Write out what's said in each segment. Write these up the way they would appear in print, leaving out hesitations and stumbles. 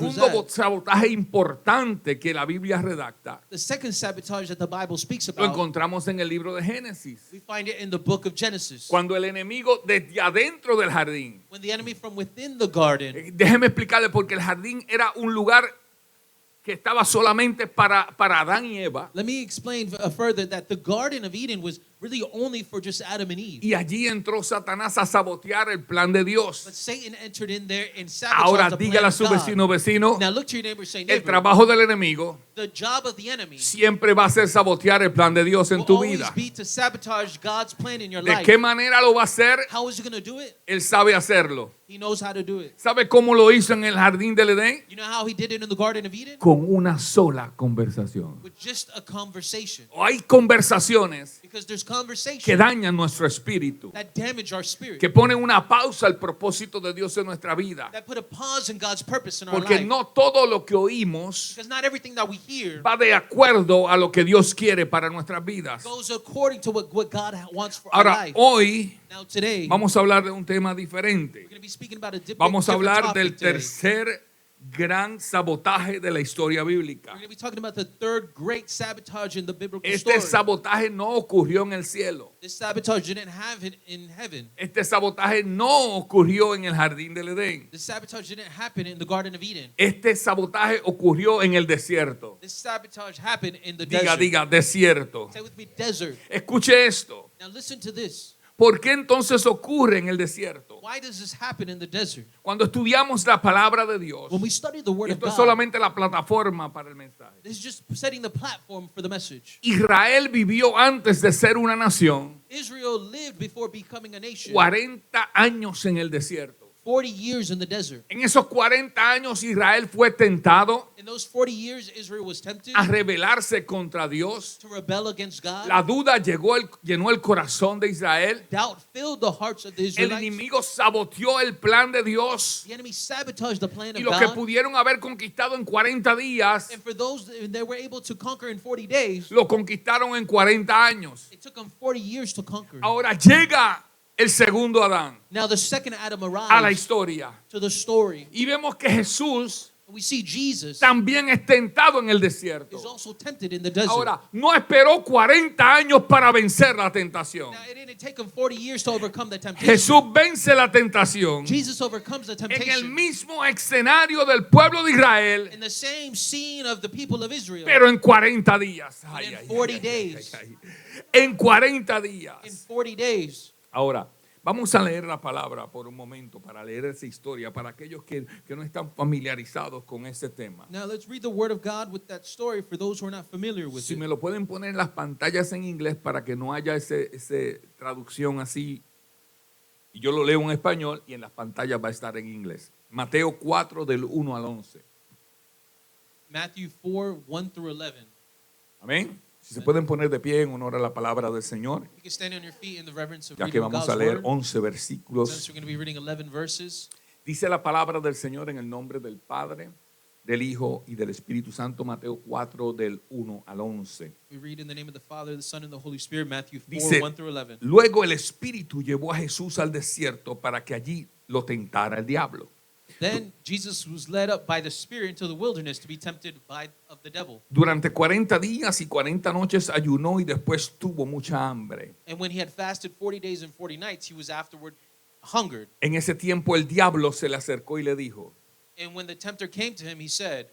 segundo sabotaje importante que la Biblia redacta The second sabotage that the Bible speaks lo about, encontramos en el libro de Génesis. we find it in the book of Genesis. Cuando el enemigo desde adentro del jardín, When the enemy from within the garden, déjeme explicarle, porque el jardín era un lugar que estaba solamente para Adán y Eva, let me explain further that the Garden of Eden was really only for just Adam and Eve. y allí entró Satanás a sabotear el plan de But Dios. Satan entered in there and sabotaged Ahora the plan dígale a of su God. vecino, Now look to your neighbor and say, el neighbor, trabajo del enemigo the job of the enemy siempre va a ser sabotear el plan de Dios en will tu always vida. be to sabotage God's plan in your ¿De life. qué manera lo va a hacer? How is he going to do it? Él sabe hacerlo. He knows how to do it. ¿Sabe cómo lo hizo en el jardín del Edén? You know how he did it in the Garden of Eden? Con una sola conversación. With just a conversation. O hay conversaciones Because there's que conversation dañan nuestro espíritu, that damage our spirit. que ponen una pausa al propósito de Dios en nuestra vida. That put a pause in God's purpose in our Porque life. no todo lo que oímos Because not everything that we hear va de acuerdo a lo que Dios quiere para nuestras vidas. goes according to what God wants for our Ahora, life. hoy Now today, vamos a hablar de un tema diferente. we're going to be speaking about a Vamos a different hablar del topic today. tercer gran sabotaje de la historia bíblica. We're going to be talking about the third great sabotage in the biblical Este story. sabotaje no ocurrió en el cielo. This sabotage didn't have it in heaven. Este sabotaje no ocurrió en el jardín del Edén. This sabotage didn't happen in the Garden of Eden. Este sabotaje ocurrió en el desierto. This sabotage happened in the Diga, desert. diga, desierto. Say with me, desert. Escuche esto. Now listen to this. ¿Por qué entonces ocurre en el desierto? Why does this happen in the desert? Cuando estudiamos la palabra de Dios, When we study the Word of esto es God, solamente la plataforma para el mensaje. this is just setting the platform for the message. Israel vivió antes de ser una nación Israel lived before becoming a nation 40 años en el desierto. 40 years in the desert. En esos 40 años Israel fue tentado In those 40 years, Israel was tempted a rebelarse contra Dios. to rebel against God. La duda llenó el corazón de Israel. Doubt filled the hearts of the El Israelites. enemigo saboteó el plan de Dios. The enemy sabotaged the plan Y of lo que God. pudieron haber conquistado en 40 días, And for those that were able to conquer in 40 days, lo conquistaron en 40 años. it took them 40 years to conquer. Ahora llega el segundo Adán Now the second Adam a la arrives historia. to the story. Y vemos que Jesús We see Jesus también es tentado en el desierto. is also tempted in the desert. Ahora, no esperó 40 años para vencer la tentación. Now it didn't take him 40 years to overcome the temptation. Jesús vence la tentación Jesus overcomes the en el temptation mismo escenario del pueblo de Israel, in the same scene of the people of Israel. pero en 40 días. But in 40 days. En 40 días. In 40 days. Ahora, vamos a leer la palabra por un momento para leer esa historia para aquellos que no están familiarizados con ese tema. Now let's read the word of God with that story for those who are not familiar with Si it. me lo pueden poner en las pantallas en inglés para que no haya ese traducción así. Y yo lo leo en español y en las pantallas va a estar en inglés. Mateo 4 del 1 al 11. Matthew 4, 1 through 11. Amén. Si se pueden poner de pie en honor a la palabra del Señor, You can stand on your feet in the reverence of ya que reading vamos God's a leer word. 11 Since versículos. we're going to be reading 11 verses. Dice la palabra del Señor en el nombre del Padre, del Hijo y del Espíritu Santo. Mateo 4 del 1 al 11. We read in the name of the Father, the Son, and the Holy Spirit, Matthew 4, Dice, 1 through 11. luego el Espíritu llevó a Jesús al desierto para que allí lo tentara el diablo. Then Jesus was led up by the Spirit into the wilderness to be tempted of the devil. Durante 40 días y 40 noches ayunó y después tuvo mucha hambre. And when he had fasted 40 days and 40 nights, he was afterward hungered. En ese tiempo el diablo se le acercó y le dijo, And when the tempter came to him, he said,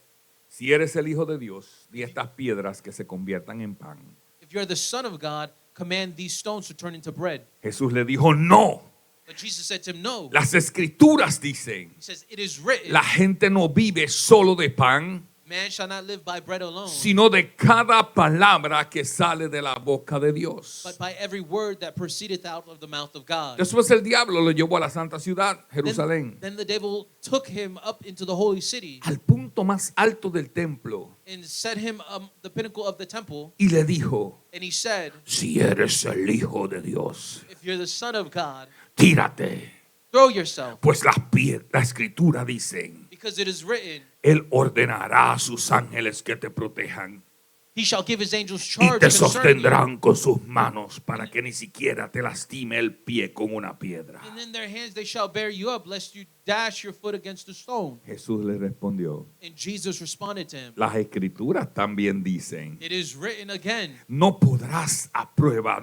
si eres el Hijo de Dios, di estas piedras que se conviertan en pan. if you're the Son of God, command these stones to turn into bread. Jesús le dijo, no. But Jesus said to him, no. Las escrituras dicen, He says, it is written, la gente no vive solo de pan, man shall not live by bread alone, sino de cada palabra que sale de la boca de Dios. but by every word that proceedeth out of the mouth of God. Después el diablo lo llevó a la santa ciudad, Jerusalén, Then the devil took him up into the holy city al punto más alto del templo and set him the pinnacle of the temple. y le dijo, And he said, si eres el Hijo de Dios, if you're the Son of God, tírate, throw yourself, pues la escritura dicen, because it is written, Él ordenará a sus ángeles que te protejan He shall give his angels y charge te concerning you. sostendrán con sus manos para que ni siquiera te lastime el pie con una piedra. And in their hands they shall bear you up, lest you dash your foot against a stone. Jesús le respondió, And Jesus responded to him, las escrituras también dicen, it is written again, no pondrás a prueba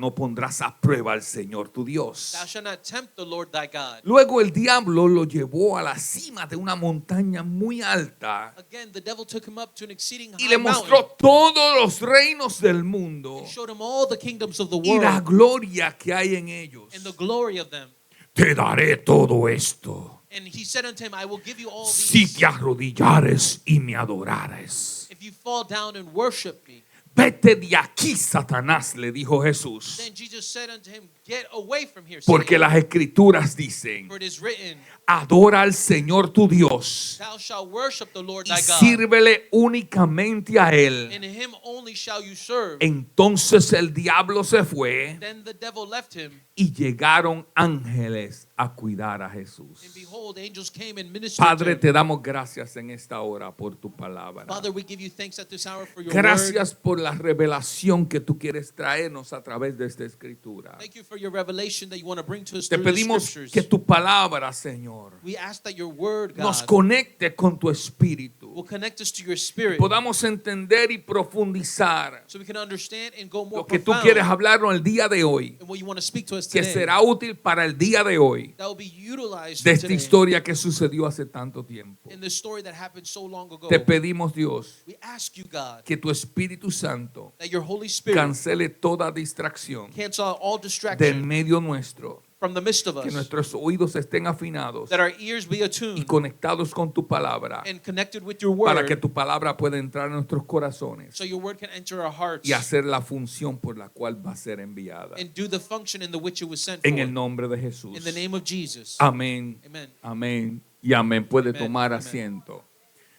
al Señor tu Dios. thou shalt not tempt the Lord thy God. Luego el diablo lo llevó a la cima de una montaña muy alta Again, the devil took him up to an exceeding y high le mountain. mostró todos los reinos del mundo He showed him all the kingdoms of the y la world gloria que hay en ellos. and the glory of them. Te daré todo esto And he said unto him, I will give you all si these te arrodillares y me adorares. if you fall down and worship me. Vete de aquí, Satanás, le dijo Jesús, Then Jesus said unto him, get away from here, porque Satan, las escrituras dicen, for it is written, adora al Señor tu Dios thou shalt worship the Lord y thy God, sírvele únicamente a Él. and him only shall you serve. Entonces el diablo se fue Then the devil left him, y llegaron ángeles a cuidar a and Jesús. behold, angels came and ministered Padre, to te him. damos gracias en esta hora por tu palabra. Father, we give you thanks at this hour for your Gracias por la revelación que tú quieres traernos a través de esta escritura. word. Thank you for your revelation that you want to bring to us Te through the pedimos scriptures. que tu palabra, Señor, We ask that your word, nos God, conecte con tu espíritu. will connect us to your spirit, Podamos entender y profundizar so we can understand and go more lo que tú profound quieres hablarnos el día de hoy, in what you want to speak to us que today. será útil para el día de hoy, That will be utilized de esta today historia que sucedió hace tanto tiempo. in the story that happened so long ago. Te pedimos, Dios, We ask you, God, que tu Espíritu Santo that your Holy Spirit cancele toda distracción cancel out all del distraction medio nuestro, from the midst of que us, nuestros oídos estén afinados that our ears be y attuned conectados con tu palabra, and connected with your para que word, tu palabra pueda entrar en nuestros corazones so your word can enter our hearts y hacer la función por la cual va a ser enviada. and do the function in the which it was sent En el for. nombre de Jesús. In the name of Jesus. Amén. Amen. Amén y amén. Puede Amen, tomar amen. asiento.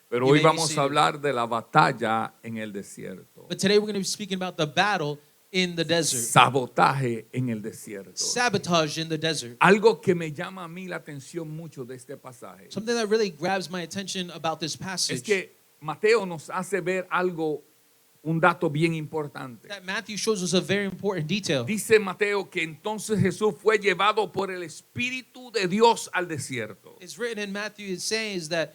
Pero You hoy may be vamos a seated. hablar de la batalla en el desierto. But today we're going to be speaking about the battle in the desert. Sabotaje en el desierto. Sabotage in the desert. Algo que me llama a mí la atención mucho de este pasaje Something that really grabs my attention about this es passage, que Mateo nos hace ver algo, un dato bien importante. that Matthew shows us a very important detail. Dice Mateo que entonces Jesús fue llevado por el Espíritu de Dios al desierto It's written in Matthew, it says that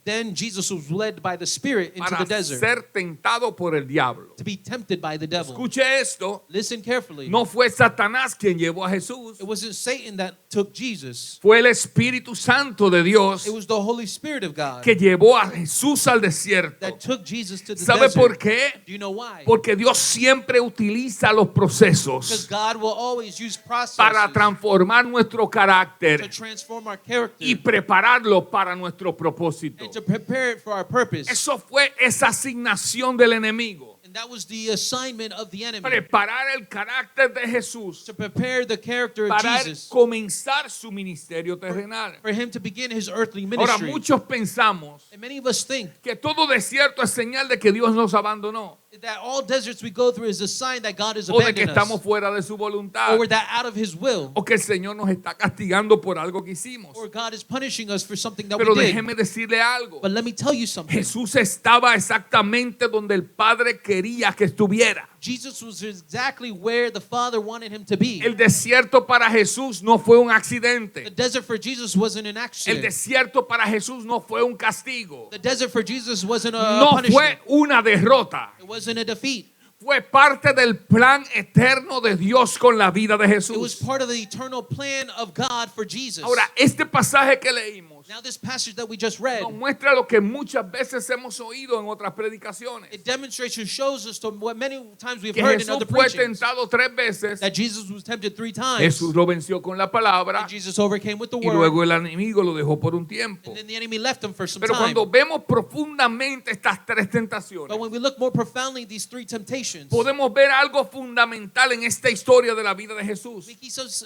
then Jesus was led by the Spirit into para the desert ser tentado por el diablo. to be tempted by the devil. Escuche esto, Listen carefully. no fue Satanás quien llevó a Jesús, It wasn't Satan that took Jesus. fue el Espíritu Santo de Dios It was the Holy Spirit of God que llevó a Jesús al desierto. that took Jesus to the ¿Sabe desert. por qué? Do you know why? Porque Dios siempre utiliza los Because procesos God will always use processes para transformar nuestro to carácter transform our character y prepararlo para nuestro propósito. and to prepare it for our purpose. Eso fue esa asignación del enemigo. And that was the assignment of the enemy, Preparar el carácter de Jesús to prepare the character of para él Jesus comenzar su ministerio terrenal. for him to begin his earthly Ahora ministry. muchos pensamos And many of us think que todo desierto es señal de que Dios nos abandonó that all deserts we go through is a sign that God is o de que abandoning estamos us, fuera de su voluntad or we're that out of his will, o que el Señor nos está castigando por algo que hicimos. or God is punishing us for something that Pero we did. déjeme decirle algo. But let me tell you something. Jesús estaba exactamente donde el Padre quería que estuviera. Jesus was exactly where the Father wanted him to be. El desierto para Jesús no fue un The accidente. desert for Jesus wasn't an El accident. desierto para Jesús no fue un castigo. The desert for Jesus wasn't a No punishment. fue una derrota. It wasn't a defeat. Fue parte del plan eterno de Dios con la vida de It was Jesús. part of the eternal plan of God for Jesus. Ahora, este pasaje que leímos Now this passage that we just read, nos muestra lo que muchas veces hemos oído en otras predicaciones. it demonstrates and shows us to what many times we've Que heard in Jesús other fue preachings, tentado 3 veces. that Jesus was tempted 3 times. Jesús lo venció con la palabra And Jesus overcame with the y word. luego el enemigo lo dejó por un tiempo. And then the enemy left him for some Pero time. cuando vemos profundamente estas 3 tentaciones, But when we look more profoundly at these 3 temptations, podemos ver algo fundamental en esta historia de la vida de Jesús.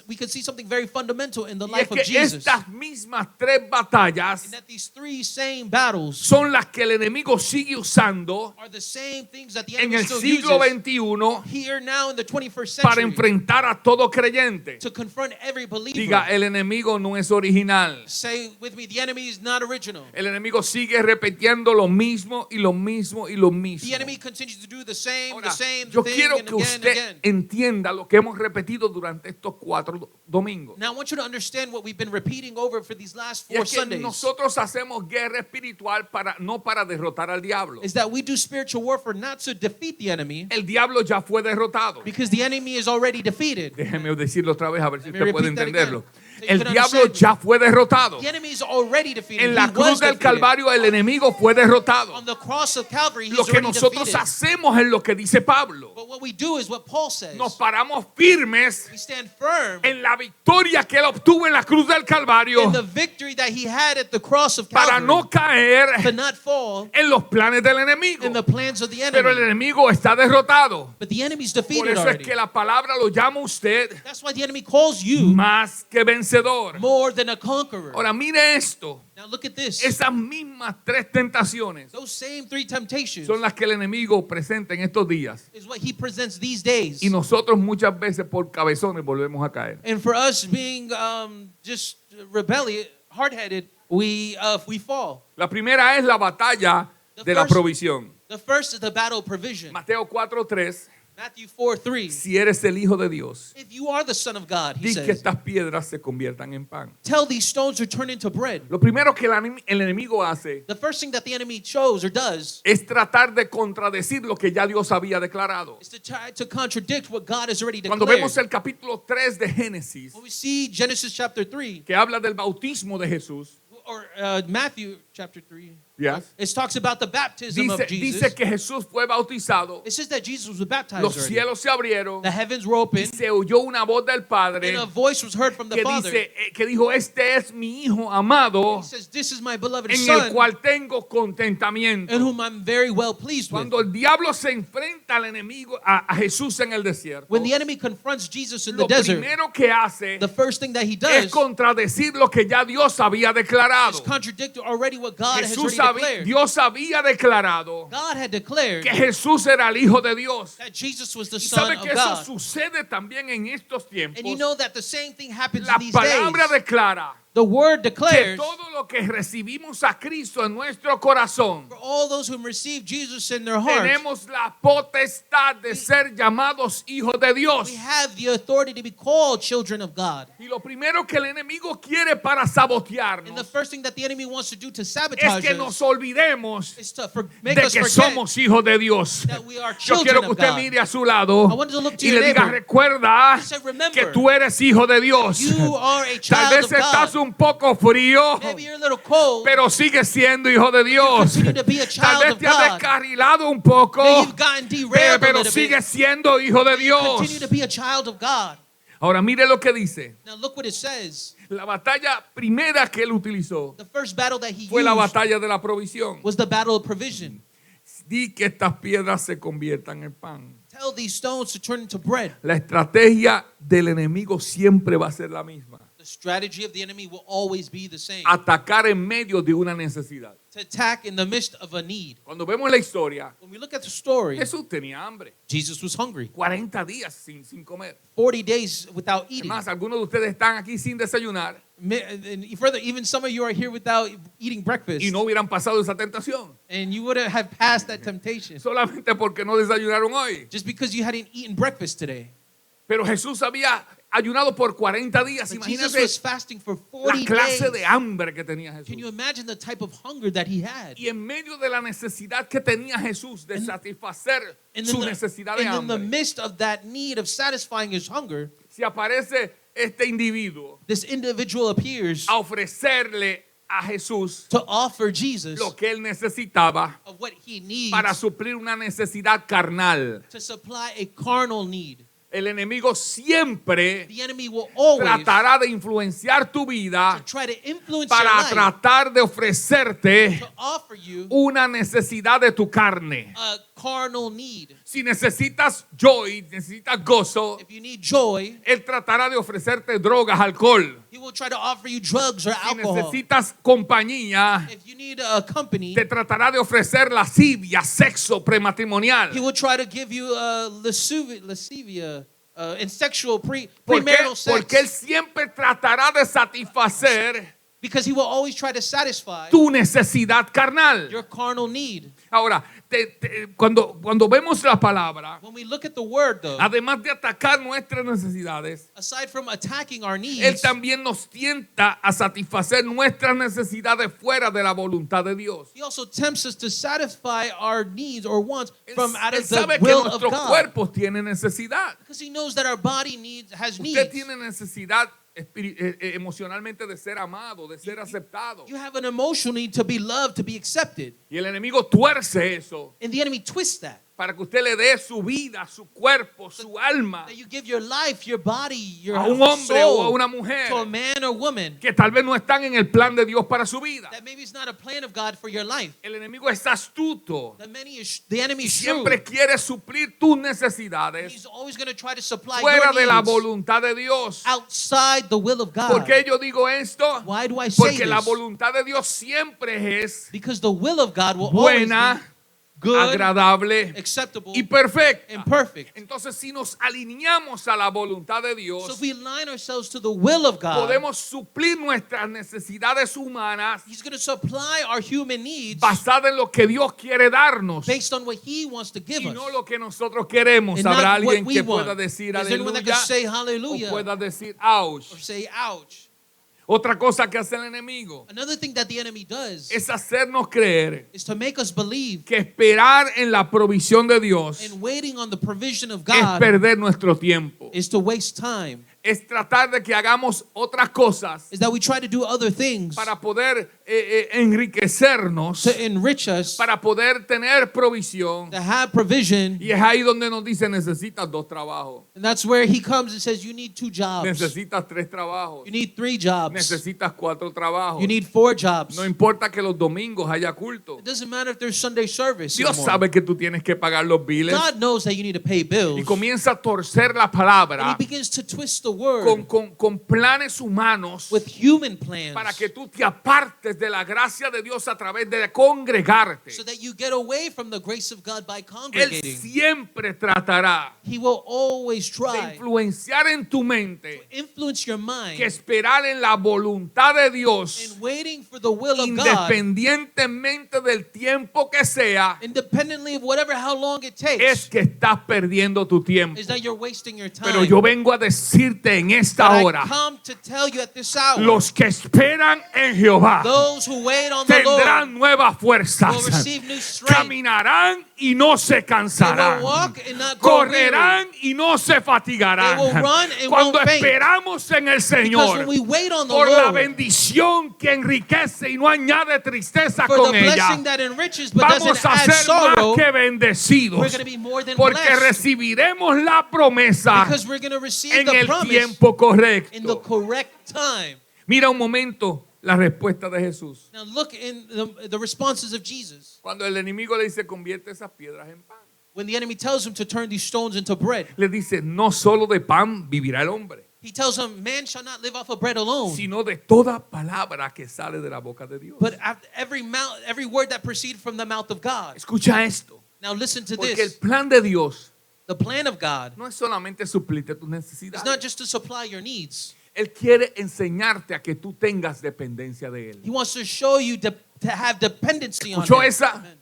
we could see something very fundamental in the Y es life of que Jesus. estas mismas 3 batallas batallas And that these three same battles son las que el enemigo sigue usando are the same things that the en enemy el still siglo uses XXI here now in the 21st para century enfrentar a todo creyente. to confront every believer. Diga, el enemigo no es original. Say with me, the enemy is not original. El enemigo sigue repitiendo lo mismo y lo mismo y lo mismo. The enemy continues to do the same, Ahora, the same yo thing quiero and que again and usted again. entienda lo que hemos repetido durante estos 4 domingos. Now I want you to understand what we've been repeating over for these last Y 4 es que Sundays. nosotros hacemos guerra espiritual no para derrotar al diablo. Is that we do spiritual warfare not to defeat the enemy, El diablo ya fue derrotado. because the enemy is already defeated. Déjeme decirlo otra vez a ver si Let me usted puede repeat that entenderlo. again. So you El can diablo understand. ya fue derrotado. The enemy is already defeated. En la He cruz was del defeated. Calvario el enemigo fue derrotado. On the cross of Calvary, he's Lo que already nosotros defeated. hacemos es lo que dice Pablo. But what we do is what Paul says. Nos paramos firmes We stand firm en la victoria que él obtuvo en la cruz del Calvario in the victory that he had at the cross of para Calvary, no caer to not fall en los planes del enemigo. in the plans of the Pero el enemy. enemigo está derrotado. But the enemy's Por defeated eso es already. que la palabra lo llama a usted That's why the enemy calls you más que vencedor. more than a conqueror. Ahora mire esto. Now look at this. Esas mismas 3 tentaciones Those same 3 temptations son las que el enemigo presenta en estos días. is what he presents these days. Y nosotros muchas veces por cabezones volvemos a caer. And for us being just rebellious, hard-headed, we fall. La primera es la batalla de la provisión. The first is the battle of provision. Mateo 4:3. Matthew 4:3. Si eres el Hijo de Dios, If you are the Son of God, he di que says, estas piedras se conviertan en pan. tell these stones to turn into bread. Lo primero que el enemigo hace The first thing that the enemy chose or does es tratar de contradecir lo que ya Dios había declarado. is to try to contradict what God has already Cuando declared. vemos el capítulo 3 de Génesis, When we see Genesis chapter 3 que habla del bautismo de Jesús, or Matthew chapter 3, yes, it talks about the baptism of Jesus. dice que Jesús fue bautizado, It says that Jesus was baptized los already. cielos se abrieron The heavens were y open se oyó una voz del Padre and a voice was heard from the que Father. que dijo, este es mi Hijo amado He says, this is my beloved en el Son cual tengo contentamiento. in whom I'm very well pleased with. Cuando el diablo se enfrenta al enemigo, a Jesús en el desierto, When the enemy confronts Jesus in the lo desert, primero que hace the first thing that he es does contradecir lo que ya Dios había is declarado. contradict already what God has Jesús already declared. Dios había declarado God had declared que Jesús era el Hijo de Dios. that Jesus was the Y Son sabe of que eso God. sucede también en estos tiempos. And you know that the same thing happens La in these days. palabra declara The word que declares todo lo que recibimos a Cristo en nuestro corazón, for all those who receive Jesus in their hearts, tenemos la potestad de ser llamados hijos de Dios. we have the authority to be called children of God. Y lo primero que el enemigo quiere para And the sabotearnos first thing that the enemy wants to do to es sabotage que us nos olvidemos is to make de us que forget somos hijos de Dios. that we are Yo children quiero que of usted God. mire a su lado I want you to look to y your le diga, neighbor. recuerda He said, remember, que tú eres hijo de Dios. You are a Tal child vez of God. estás un poco frío, Maybe you're a little cold. pero sigues siendo hijo de Dios. continue to be a Tal child vez of te has God. descarrilado un poco, Maybe you've gotten derailed a pero little sigues bit. siendo hijo de Continue to Dios. be a child of God. Ahora mire lo que dice. Now look what it says. La batalla primera que él utilizó The first battle that he fue la used batalla de la provisión. was the battle of provision. Di que estas piedras se conviertan en pan. Tell these stones to turn into bread. La estrategia del enemigo siempre va a ser la misma. The strategy of the enemy will always be the same. Atacar en medio de una necesidad. To attack in the midst of a need. Cuando vemos la historia, When we look at the story, Jesús tenía hambre. Jesus was hungry. 40 días sin comer. 40 days without eating. Además, algunos de ustedes están aquí sin desayunar And further, even some of you are here without eating breakfast. y no hubieran pasado esa tentación. And you wouldn't have passed that temptation Solamente porque no desayunaron hoy. just because you hadn't eaten breakfast today. Pero Jesús había ayunado por 40 días. But Jesus Imagínate was fasting for la 40 clase days. de hambre que tenía Can you Jesús. imagine the type of hunger that he had? Y en medio de la necesidad que tenía Jesús de satisfacer And su in necesidad de the hambre, midst of that need of satisfying his hunger, si aparece este individuo this individual appears a ofrecerle a Jesús to offer Jesus lo que él necesitaba of what he needs para suplir una necesidad carnal. to supply a carnal need. El enemigo siempre The enemy will always tratará de influenciar tu to vida try to influence your para life, tratar de ofrecerte to offer you una necesidad de tu carne. a carnal need. Si necesitas joy, necesitas gozo, If you need joy, Él tratará de ofrecerte drogas, alcohol. he will try to offer you drugs or Si alcohol. necesitas compañía, If you need a company, te tratará de ofrecer lascivia, sexo prematrimonial. he will try to give you lascivia and sexual ¿Por qué? premarital sex. Porque Él siempre tratará de satisfacer Because he will always try to satisfy tu necesidad carnal. your carnal need. Ahora, cuando vemos la palabra, When we look at the word, though, además de atacar nuestras necesidades, aside from attacking our Él needs, también nos tienta a satisfacer nuestras necesidades fuera de la voluntad de Dios. he also tempts us to satisfy our needs or wants from out Él of the sabe que will of nuestros God. cuerpos tienen necesidad. Because he knows that our body has needs. Usted tiene necesidad emocionalmente de ser amado, de ser aceptado. You have an emotional need to be loved, to be accepted. Y el enemigo tuerce eso And the enemy twists that. para que usted le dé su vida, su cuerpo, su alma That you give your life, your body, your a un hombre o a soul una mujer to a man or woman que tal vez no están en el plan de Dios para su vida. that maybe it's not a plan of God for your life. El enemigo es astuto The enemy y is siempre shrewd. quiere suplir tus necesidades He's always going to try to supply fuera your de la needs voluntad de Dios. outside the will of God. ¿Por qué yo digo esto? Why do I say Porque la this? voluntad de Dios siempre es Because the will of God will always buena, be good, agradable acceptable, y perfecta. and perfect. Entonces, si nos alineamos a la voluntad de So Dios, if we align ourselves to the will of God, podemos suplir nuestras necesidades humanas He's going to supply our human needs basadas en lo que Dios quiere darnos based on what He wants to give y us. no lo que nosotros queremos. And Habrá not what alguien we que want. pueda decir Is there anyone that can aleluya say o hallelujah pueda decir ouch. or say ouch? Otra cosa que hace el enemigo Another thing that the enemy does es hacernos creer is to make us believe que esperar en la provisión de Dios and waiting on the provision of es God perder nuestro tiempo. is to waste time. Es tratar de que hagamos otras cosas Is that we try to do other things para poder enriquecernos, to enrich us, para poder tener provisión. to have provision. Y es ahí donde nos dice, necesitas 2 trabajos, And that's where he comes and says, you need 2 jobs. necesitas 3 trabajos, You need 3 jobs. necesitas 4 trabajos. You need 4 jobs. No importa que los domingos haya culto. It doesn't matter if there's Sunday service. Dios anymore. sabe que tú tienes que pagar los biles God knows that you need to pay bills. y comienza a torcer la And he palabra begins to twist the word con planes humanos with human plans para que tú te apartes de la gracia de Dios a través de congregarte. so that you get away from the grace of God by Él congregating. siempre tratará He will always de try influenciar en tu mente to influence your mind que esperar en la voluntad de Dios, in waiting for the will of God, independientemente del tiempo que sea, independently of how long it es takes, que estás perdiendo tu tiempo. is that you're wasting your time. Pero yo vengo a decirte en esta But I hora, come to tell you at this hour, los que esperan en Jehová those who wait on the Lord tendrán nuevas will fuerzas, receive new strength. caminarán y no se They cansarán, will walk and not grow correrán y no se fatigarán. They will run and Cuando won't faint. esperamos en el weary. Because Señor when we wait on the por la Lord bendición que enriquece y no añade tristeza for con the ella, blessing that enriches but vamos doesn't a add ser más sorrow, que bendecidos, we're going to be more than porque blessed recibiremos la promesa because we're going to receive en the el promise tiempo in the correcto. correct time. Mira un momento la respuesta de Jesús. Now look in the responses of Jesus. Cuando el enemigo le dice, convierte esas piedras en pan. When the enemy tells him to turn these stones into bread, Le dice, no solo de pan vivirá el hombre, he tells him, man shall not live off of bread alone, sino de toda palabra que sale de la boca de Dios. but every word that proceeds from the mouth of God. Escucha esto, Now listen to porque el this. plan de Dios The plan of God no es solamente suplirte tus is necesidades. not just to supply your needs. Él quiere enseñarte a que tú tengas dependencia de Él. He wants to show you to have dependency on ¿Escuchó him. esa? Amen.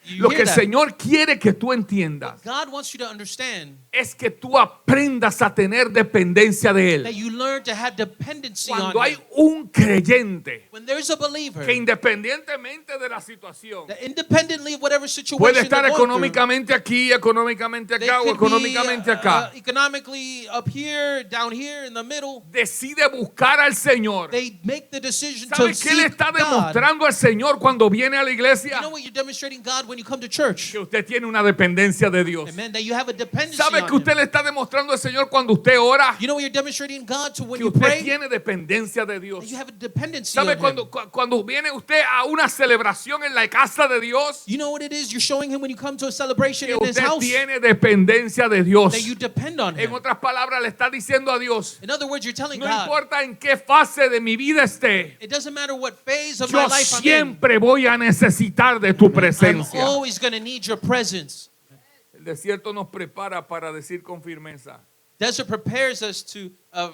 You Lo hear que el that? Señor quiere que tú entiendas God wants you to understand es que tú aprendas a tener dependencia de that Él. you learn to have dependency on Cuando hay him. un creyente When there's a believer que independientemente de la situación that independently of whatever situation puede they're estar going through, económicamente aquí, económicamente they acá o could económicamente be acá, economically up here, down here, in the middle. decide buscar al Señor. They make the decision to ¿Sabe qué le seek está God. demostrando al Señor cuando viene a la You iglesia? know what you're demonstrating God when you come to church. que usted tiene una dependencia de Dios. Amen. That you have a dependency ¿Sabe on que usted Him. le está demostrando al Señor cuando usted ora? You know what you're demonstrating God to when Que you usted pray? tiene dependencia de Dios. That you have a dependency ¿Sabe on Him. cuando viene usted a una celebración en la casa de Dios? You know what it is you're showing Him when you come to a celebration Que in His usted house? tiene dependencia de Dios. That you depend on En Him. otras palabras, le está diciendo a Dios, In other words, you're telling no God, importa en qué fase de mi vida esté, it doesn't matter what phase of my yo life I'm in. siempre voy a necesitar de tu I'm presencia. always going to need your presence. El desierto nos prepara para decir con firmeza, Desert prepares us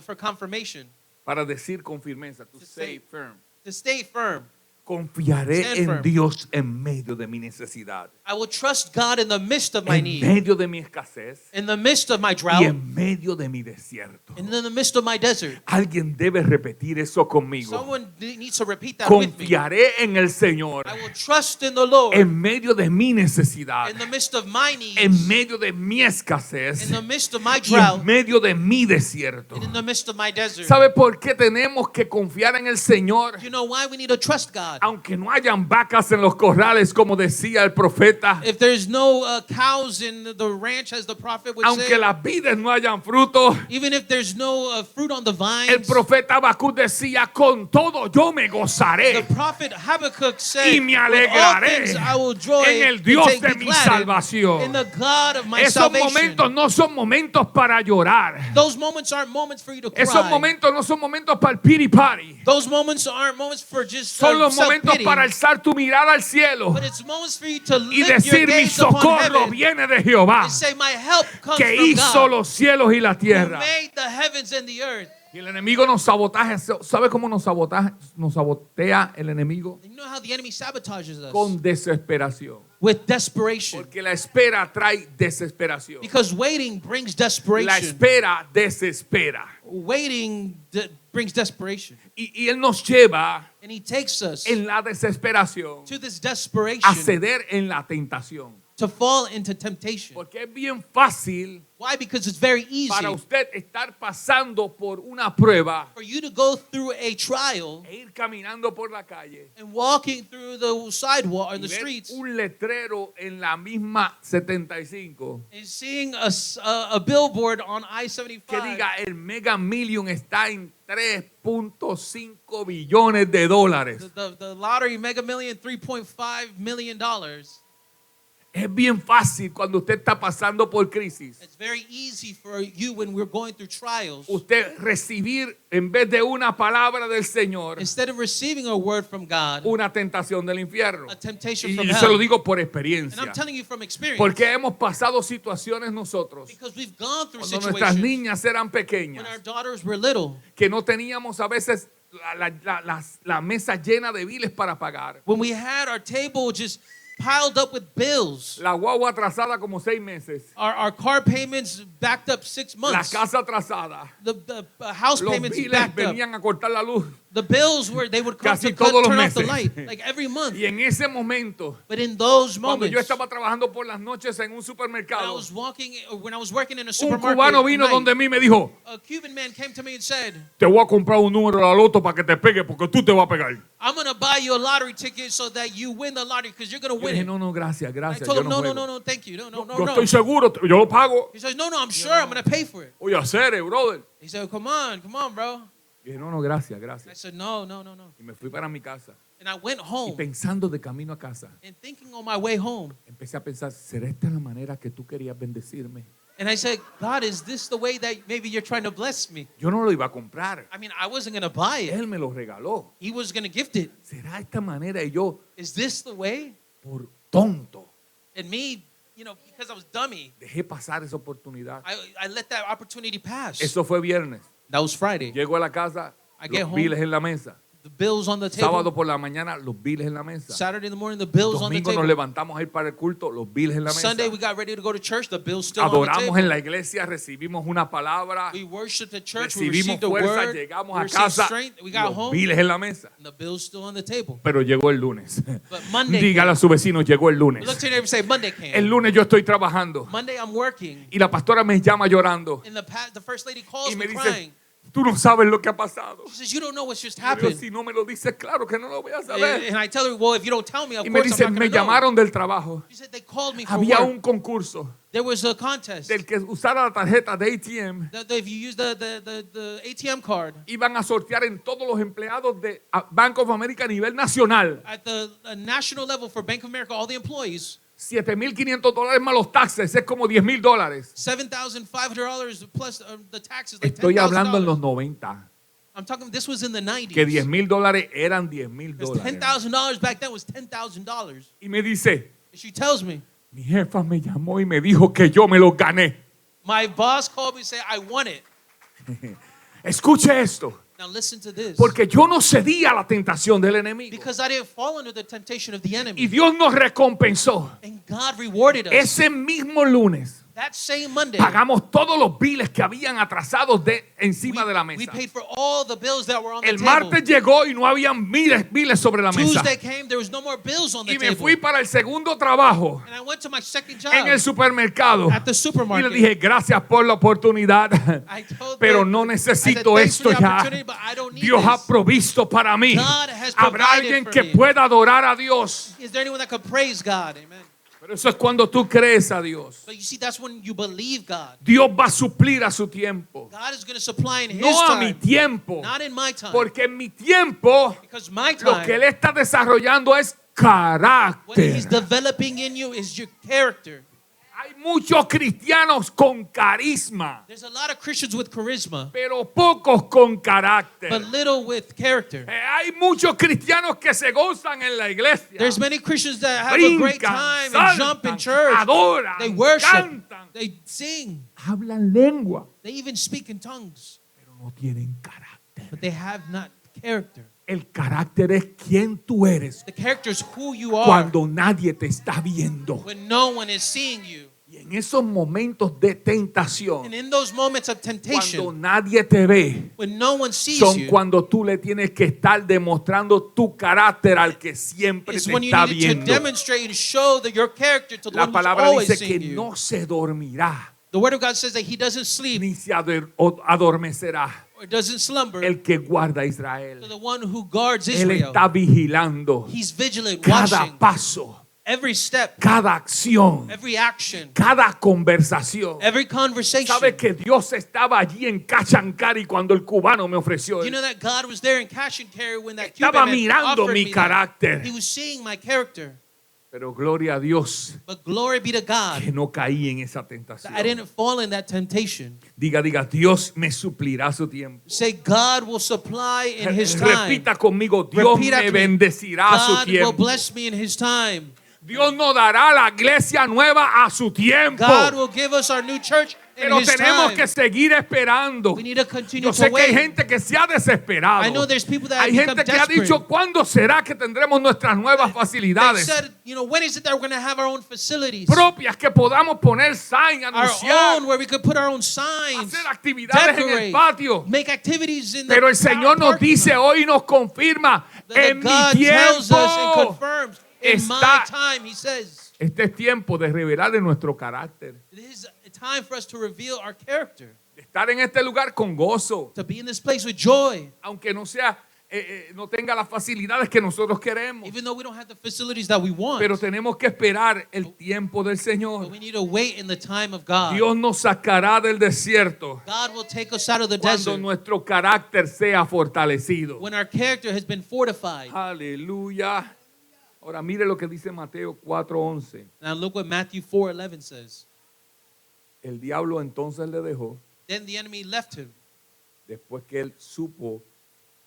for confirmation, para decir con firmeza, to To say say- firm. to stay firm. Confiaré Stand en firm. Dios en medio de mi necesidad, I will trust God in the midst of my en need, medio de mi escasez in the midst of my y drought, en medio de mi desierto. and in the midst of my desert. Alguien debe repetir eso conmigo. Someone needs to repeat that with me. Confiaré en el Señor I will trust in the Lord en medio de mi necesidad, in the midst of my needs, en medio de mi escasez in the midst of my y en drought, medio de mi desierto. and in the midst of my desert. ¿Sabe por qué tenemos que confiar en el Señor? You know why we need to trust God? Aunque no hayan vacas en los corrales, como decía el profeta, If there's no cows in the ranch, as the prophet would aunque say, las vides no hayan fruto, even if there's no fruit on the el vines, profeta Habacuc decía, con todo yo me the gozaré prophet Habakkuk said, y me "With all alegraré things I will joy en el and Dios take de me mi glad salvación. in the God of my Esos salvation." momentos no son momentos para llorar. Those moments aren't moments for you to Esos cry. momentos no son momentos para el piri party. Those moments aren't moments for just Son los momentos self-pity, para alzar tu mirada al cielo but it's moments for you to y lift your decir, mi gaze upon socorro heaven viene de Jehová, and say, my help comes que from hizo God, los cielos y la who tierra. made the heavens and the earth. Y el enemigo nos sabotaje. ¿Sabe cómo nos sabotea el enemigo? And you know how the enemy sabotages us? Con desesperación. With desperation. Porque la espera trae desesperación. Because waiting brings La desperation. espera desespera. Waiting brings desperation. Y Él nos lleva And he takes us en la desesperación to this a desperation ceder en la tentación. to fall into temptation. Porque es bien fácil Why? Because it's very easy para usted estar pasando por una prueba for you to go through a trial e ir caminando por la calle and walking through the sidewalk or y the ver streets un letrero en la misma 75 and seeing a billboard on que I-75 diga el Mega Million está en 3.5 billones de dólares. the lottery Mega Million, $3.5 million. Es bien fácil cuando usted está pasando por crisis. It's very easy for you when we're going through trials. Usted recibir en vez de una palabra del Señor Instead of receiving a word from God, una tentación del infierno. a temptation Y from yo se lo hell. digo por And experiencia. I'm telling you from experience. Porque hemos pasado situaciones nosotros Because we've gone through cuando nuestras situations niñas eran when pequeñas our daughters were little, que no teníamos a veces la mesa llena de biles para pagar. when we had our table just piled up with bills, La guagua atrasada como 6 meses. our car payments backed up 6 La months, casa atrasada. the house Los payments biles backed up, venían a cortar la luz. the bills they would come Casi to todos los turn off the meses. light, like every month. Y en ese momento, But in those cuando moments, yo estaba trabajando por las noches en un when I supermercado, was working in a un supermarket, cubano at vino night, donde mí y me dijo, a Cuban man came to me and said, te voy a comprar un número de la loto para que te pegue porque tú te vas a pegar. I'm going to buy you a lottery ticket so that you win the lottery because you're going to Yo win dije, it. no, gracias, I gracias. told Yo him, no no, juego. thank you. No. Yo estoy seguro, yo lo pago. He says, no, I'm sure I'm going to pay for it. Oye, hacer, brother. He said, come on, bro. Yo dije, no, gracias, I gracias. said, no. Y me fui para mi casa. And I went Y home pensando de camino a casa, and thinking on my way home. empecé a pensar, ¿será esta la manera que tú querías bendecirme? And I said, God, is this the way that maybe you're trying to bless me? Yo no lo iba a comprar. I mean, I wasn't going to buy it. Él me lo regaló. He was going to gift it. ¿Será esta manera? Y yo, Is this the way? por tonto, And me, because I was dummy, dejé pasar esa oportunidad. I let that opportunity pass. Eso fue viernes. That was Friday. Llego a la casa, I get los home. biles en la mesa. The bills on the table. Sábado por la mañana, los biles en la mesa. Saturday in the morning, the bills on the Domingo nos table. levantamos a ir para el culto, los biles en la mesa. Sunday, we got ready to go to church. The bills still on the Adoramos table. en la iglesia, recibimos una palabra, We worshiped at church. We recibimos received a fuerza, word. llegamos We a received casa, strength. We got los home. biles en la mesa. And the bills still on the table. Pero llegó el lunes. But Monday Dígale a su vecino, llegó el lunes. Look to your neighbor and say, Monday came. El lunes yo estoy trabajando Monday, I'm working. y la pastora me llama llorando And the first lady calls y me me dice, crying. Tú no sabes lo que ha pasado. She says, you don't know what's just Yo digo, happened. si no me lo dices, claro que no lo voy a saber. And I tell her, well, if you don't tell me, of Y me course dice, I'm not me going to know. llamaron del trabajo. She said, they called me for Había work. un concurso There was a contest. del que usara la tarjeta de ATM. If you use the ATM card Iban a sortear en todos los empleados de Bank of America a nivel nacional. at the national level for Bank of America, all the employees, $7,500 más los taxes, es como $10,000. $7,500 plus the taxes, like Estoy hablando en los $10,000. 90, I'm talking, this was in the 90s. que $10,000 eran $10,000. Because $10,000 back then was $10,000. Y me dice, And she tells me, mi jefa me llamó y me dijo que yo me los gané. my boss called me and said, I won it. Escuche esto, Now listen to this. porque yo no cedí a la tentación del enemigo. Because I didn't fall under the temptation of the Y enemy. Dios nos recompensó. And God rewarded us. Ese mismo lunes That same Monday, pagamos todos los biles que habían atrasados encima de la we mesa. paid for all the bills that were on the El table. martes llegó y no habían biles sobre la mesa. Tuesday came, there was no more bills on the Y me table. fui para el segundo trabajo And I went to my second job en el supermercado. at the Y supermarket. le dije, gracias por la oportunidad, I told pero them, no I said, necesito "Thanks for esto the ya. opportunity, but I don't need Dios ha this." provisto para mí. God has Habrá provided alguien for que me. pueda adorar a Dios. Is there anyone that could praise God? Amen. Pero eso es cuando tú crees a Dios. But you see, that's when you believe God. Dios va a suplir a su tiempo. God is going to supply in His No a mi time, tiempo. not in my time. Porque en mi tiempo Because my lo que Él time, está desarrollando es what He's carácter. developing in you is your character. Hay muchos cristianos con carisma, There's a lot of Christians with charisma, pero pocos con carácter. but little with character. Hay muchos cristianos que se gozan en la iglesia. There's many Christians that have a great Brincan, time and jump in saltan, church. adoran, They worship. cantan, They sing. hablan lengua, They even speak in tongues. pero no tienen carácter. But they have not character. El carácter es quién tú eres The character is who you are cuando nadie te está viendo. when no one is seeing you. Y en esos momentos de tentación, And in those moments of cuando temptation, nadie te ve, when no one sees son you, cuando tú le tienes que estar demostrando tu carácter al que siempre is te when you está need to viendo. demonstrate and show that your character to the La one who's palabra always dice que seeing you. no se dormirá The Word of God says that He doesn't sleep ni se adormecerá or doesn't slumber. el que guarda a Israel. To the one who guards Él Israel, está vigilando He's vigilant, cada watching paso, every step, cada acción, every action, cada conversación. every conversation. ¿Sabe que Dios estaba allí en Cachancari cuando el cubano me ofreció? You know that God was there in cash and carry when that Estaba Cuban man mirando offered mi me that. carácter. He was seeing my character. Pero gloria a Dios But glory be to God que no caí en esa that tentación. I didn't fall in that temptation. Diga, Dios me suplirá su tiempo. Say, God will supply in His time. Repita conmigo, Dios Repeat me after me. bendecirá su God will tiempo. bless me in His time. Dios nos dará la iglesia nueva a su tiempo. God will give us our new church in Pero His tenemos time. que seguir esperando. We need to continue Yo to sé que hay wait. gente que se ha desesperado. I know there's people that Hay have gente become que ha desperate. dicho, ¿cuándo será que tendremos nuestras nuevas They facilidades said, you know, when is it that we're going to have our own facilities? propias que podamos poner sign, Our anunciar, own, where we could put our own signs, hacer actividades en el decorate, patio? make activities in the Pero el Señor nos parking dice lot. hoy, nos confirma, That en mi God tells us and tiempo. confirms, in my está- time, He says, Este es tiempo de revelar de nuestro carácter, it is a time for us to reveal our character, de estar en este lugar con gozo, to be in this place with joy, aunque no sea, no tenga las facilidades que nosotros queremos. even though we don't have the facilities that we want. Pero tenemos que esperar el tiempo del But Señor. we need to wait in the time of God. Dios nos sacará del desierto God will take us out of the cuando desert nuestro carácter sea fortalecido. when our character has been fortified. Aleluya. Ahora mire lo que dice Mateo 4:11. Now look what Matthew 4:11 says. El diablo entonces le dejó Then the enemy left him después que él supo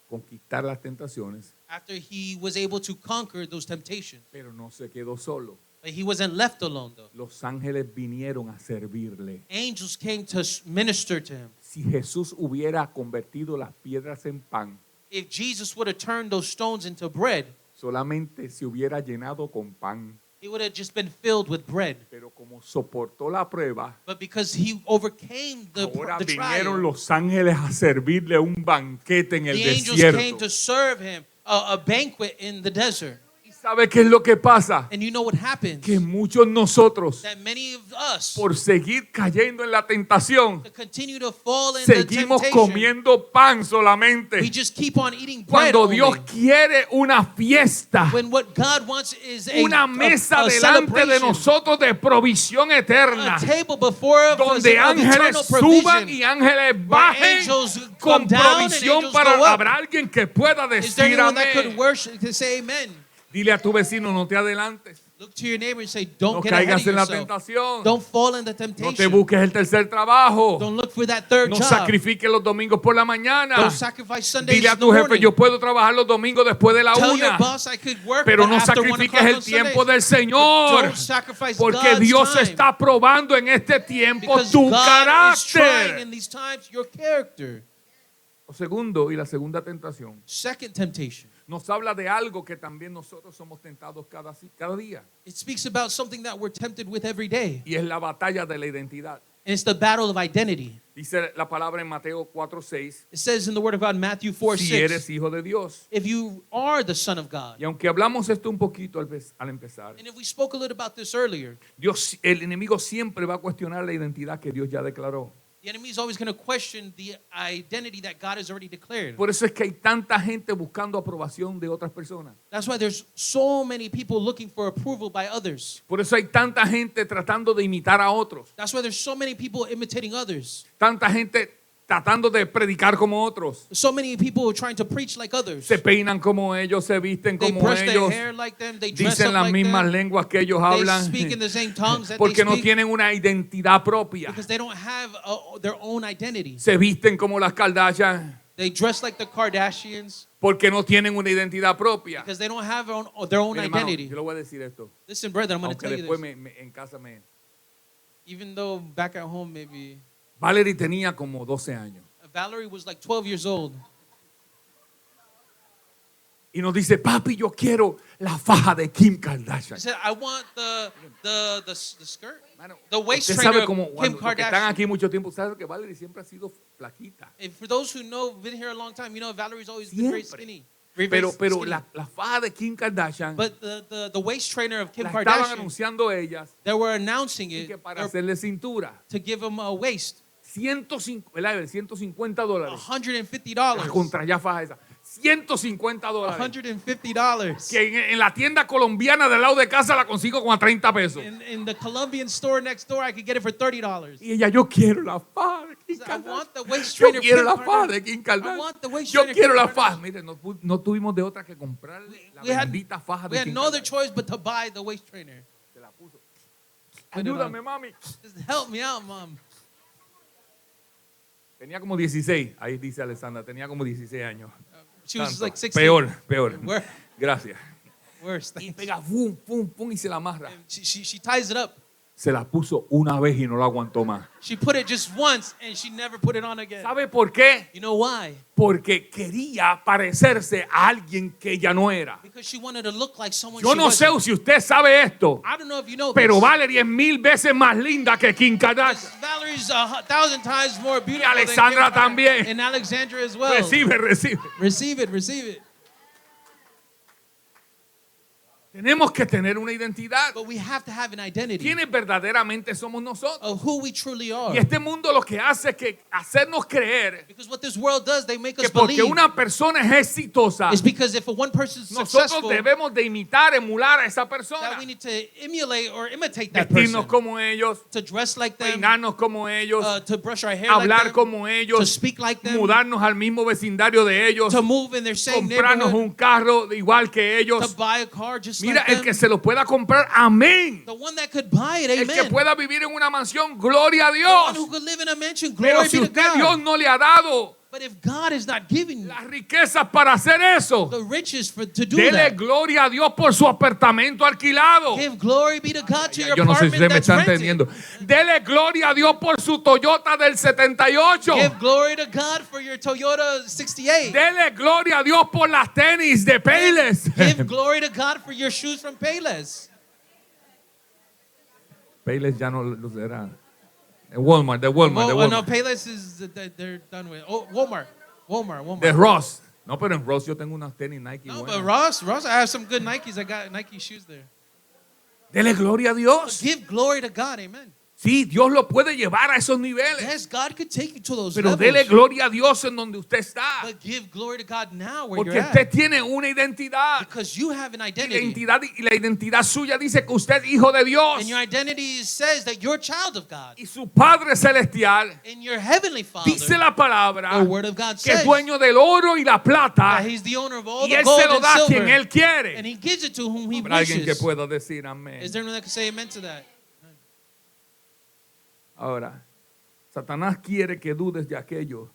conquistar las tentaciones, after he was able to conquer those temptations. pero no se quedó solo. But he wasn't left alone though. Los ángeles vinieron a servirle. Angels came to minister to him. Si Jesús hubiera convertido las piedras en pan, If Jesus would have turned those stones into bread, solamente se hubiera llenado con pan. it would have just been filled with bread. Pero como soportó la prueba, But because he overcame ahora the vinieron trial, los ángeles a servirle un banquete en el the angels came desierto. to serve him a banquet in the desert. Y ¿Sabe qué es lo que pasa? And you know what happens? Que muchos nosotros, That many of us, por seguir cayendo en la tentación, to continue to fall in the seguimos temptation, comiendo pan solamente. we just keep on eating bread Cuando only. Dios quiere una fiesta, When what God wants is una mesa delante de celebration, nosotros de provisión eterna, a table before us donde of ángeles eternal suban provision. y ángeles bajen angels con come down and provisión angels para go up. habrá alguien que pueda Is there decir anyone that could amén. worship, to say amen? Dile a tu vecino, no te adelantes, Look to your neighbor and say, don't no get ahead caigas of en la yourself. tentación, Don't fall in the no te temptation. busques el tercer trabajo, Don't look for that third no job. sacrifiques los domingos por la mañana. Don't sacrifice Sundays Dile a in the tu jefe, morning. yo puedo trabajar los domingos después de la Tell your 1, boss I could work, pero but no after 1 sacrifiques o'clock el on tiempo Sundays. del Señor, Don't sacrifice porque God's Dios time. está probando en este tiempo Because tu God is trying carácter. in these times your character. Lo segundo y la segunda tentación Second temptation. nos habla de algo que también nosotros somos tentados cada día, It speaks about something that we're tempted with every day. y es la batalla de la identidad. And it's the battle of identity. Dice la palabra en Mateo 4:6, It says in the Word of God, Matthew 4, si 6, eres hijo de Dios. if you are the Son of God. Y aunque hablamos esto un poquito al empezar, And if we spoke a little about this earlier, el enemigo siempre va a cuestionar la identidad que Dios ya declaró. the enemy is always going to question the identity that God has already declared. Por eso es que hay tanta gente buscando aprobación de otras personas. That's why there's so many people looking for approval by others. Por eso hay tanta gente tratando de imitar a otros. That's why there's so many people imitating others. Tanta gente tratando de predicar como otros. So many people trying to preach like others. Se peinan como ellos, se visten They como brush their ellos, hair like them. They dress dicen up las like mismas them. lenguas que ellos They hablan, speak in the same tongues that porque they no speak tienen una identidad propia. because they don't have their own identity. Se visten como las Kardashian, They dress like the Kardashians porque no tienen una identidad propia. because they don't have their own Mira, hermano, identity. yo le voy a decir esto, Listen, brother, I'm going to aunque tell you después this. en casa Even though back at home, maybe Valerie tenía como 12 años. Valerie was like 12 years old. Y nos dice, papi, yo quiero la faja de Kim Kardashian. She said, I want the skirt, Mano, the waist usted trainer sabe of cómo, Kim cuando los que están Kardashian. aquí mucho tiempo, saben que Valerie siempre ha sido flaquita. And for those who know, been here a long time, you know Valerie's always been very Siempre. skinny. Very Pero skinny. la faja de Kim Kardashian But the waist trainer of Kim la estaban Kardashian, anunciando ellas they were announcing y it que para hacerle cintura. to give them a waist, $150, $150. La $150. contra ya faja esa. $150. $150. Que en la tienda colombiana del lado de casa la consigo como a 30 pesos. In the Colombian store next door, I could get it for $30. Y ella, yo quiero la faja de Kim I Kardashian. want the waist Yo trainer. quiero Kim la faja Kardashian. de Kim I Kardashian. want the waist Yo trainer. quiero Kim la faja. Kardashian. Mire, no tuvimos de otra que comprarle la We had- bendita faja We de had Kim no other Kardashian. choice but to buy the waist trainer. Se la puso. Put it on. Ayúdame, mami. Just help me out, mom. Tenía como 16. Ahí dice Alessandra, tenía como 16 años. She was Tanto. like 16. Peor. Wor- Gracias. Worse. Y pega, pum, pum, pum, y se la amarra. She ties it up. Se la puso una vez y no la aguantó más. She put it just once and she never put it on again. ¿Sabe por qué? You know why? Porque quería parecerse a alguien que ella no era. Because she wanted to look like someone Yo she no sé wasn't. si usted sabe esto, I don't know if you know pero this. Valerie es 1000 veces más linda que Kim Kardashian. Valerie's 1,000 times more beautiful Alexandra than Kim también. And Alexandra as well. Recibe. Receive it, receive it. Tenemos que tener una identidad. But we have to have an identity ¿Quiénes verdaderamente somos nosotros? of who we truly are. Y este mundo lo que hace es que hacernos creer Because what this world does, they make que us porque believe una persona es exitosa, is because if one person's nosotros successful, debemos de imitar, emular a esa that persona. we need to emulate or imitate that Vestirnos person. como ellos, To dress like them, peinarnos como ellos, to brush our hair hablar like them, como to ellos, speak like them, mudarnos al mismo vecindario de ellos, to move in their same comprarnos neighborhood, un carro igual que to ellos. buy a car just Mira, like el them. que se lo pueda comprar, amén. The one that could buy it, El que amen. pueda vivir en una mansión, gloria a The one who Dios. could live in a mansion, Pero glory si be to usted Dios God. no le ha dado But if God is not giving you las riquezas para hacer eso, the riches to do dele that, gloria a Dios por su apartamento alquilado. give glory be to God to your Yo no sé si apartment usted me that's está rented. entendiendo. Dele gloria a Dios por su Toyota del 78. Give glory to God for your Toyota 68. Dele gloria a Dios por las tenis de Payless. Give glory to God for your shoes from Payless. Payless ya no lo será. De Walmart. Oh, no, Payless is they're done with. Oh, Walmart. De Ross. No, pero en Ross yo tengo unas tenis Nike No, buenas. but Ross, I have some good Nikes. I got Nike shoes there. Dele gloria a Dios. Give glory to God, amen. Sí, Dios lo puede llevar a esos niveles. Yes, God could take you to those Pero levels. dele gloria a Dios en donde usted está. But give glory to God now where Porque you're usted at. tiene una identidad. Because you have an identity. Y la identidad suya dice que usted es hijo de Dios. And your identity says that you're a child of God. Y su Padre Celestial And your heavenly Father, dice la palabra the word of God que es says dueño del oro y la plata. that He's the owner of all Y the Él gold se lo and da a silver. quien Él quiere. And He gives it to whom He Habrá alguien que wishes. pueda decir amén. Is there anyone that can say amen to that? Ahora, Satanás quiere que dudes de aquello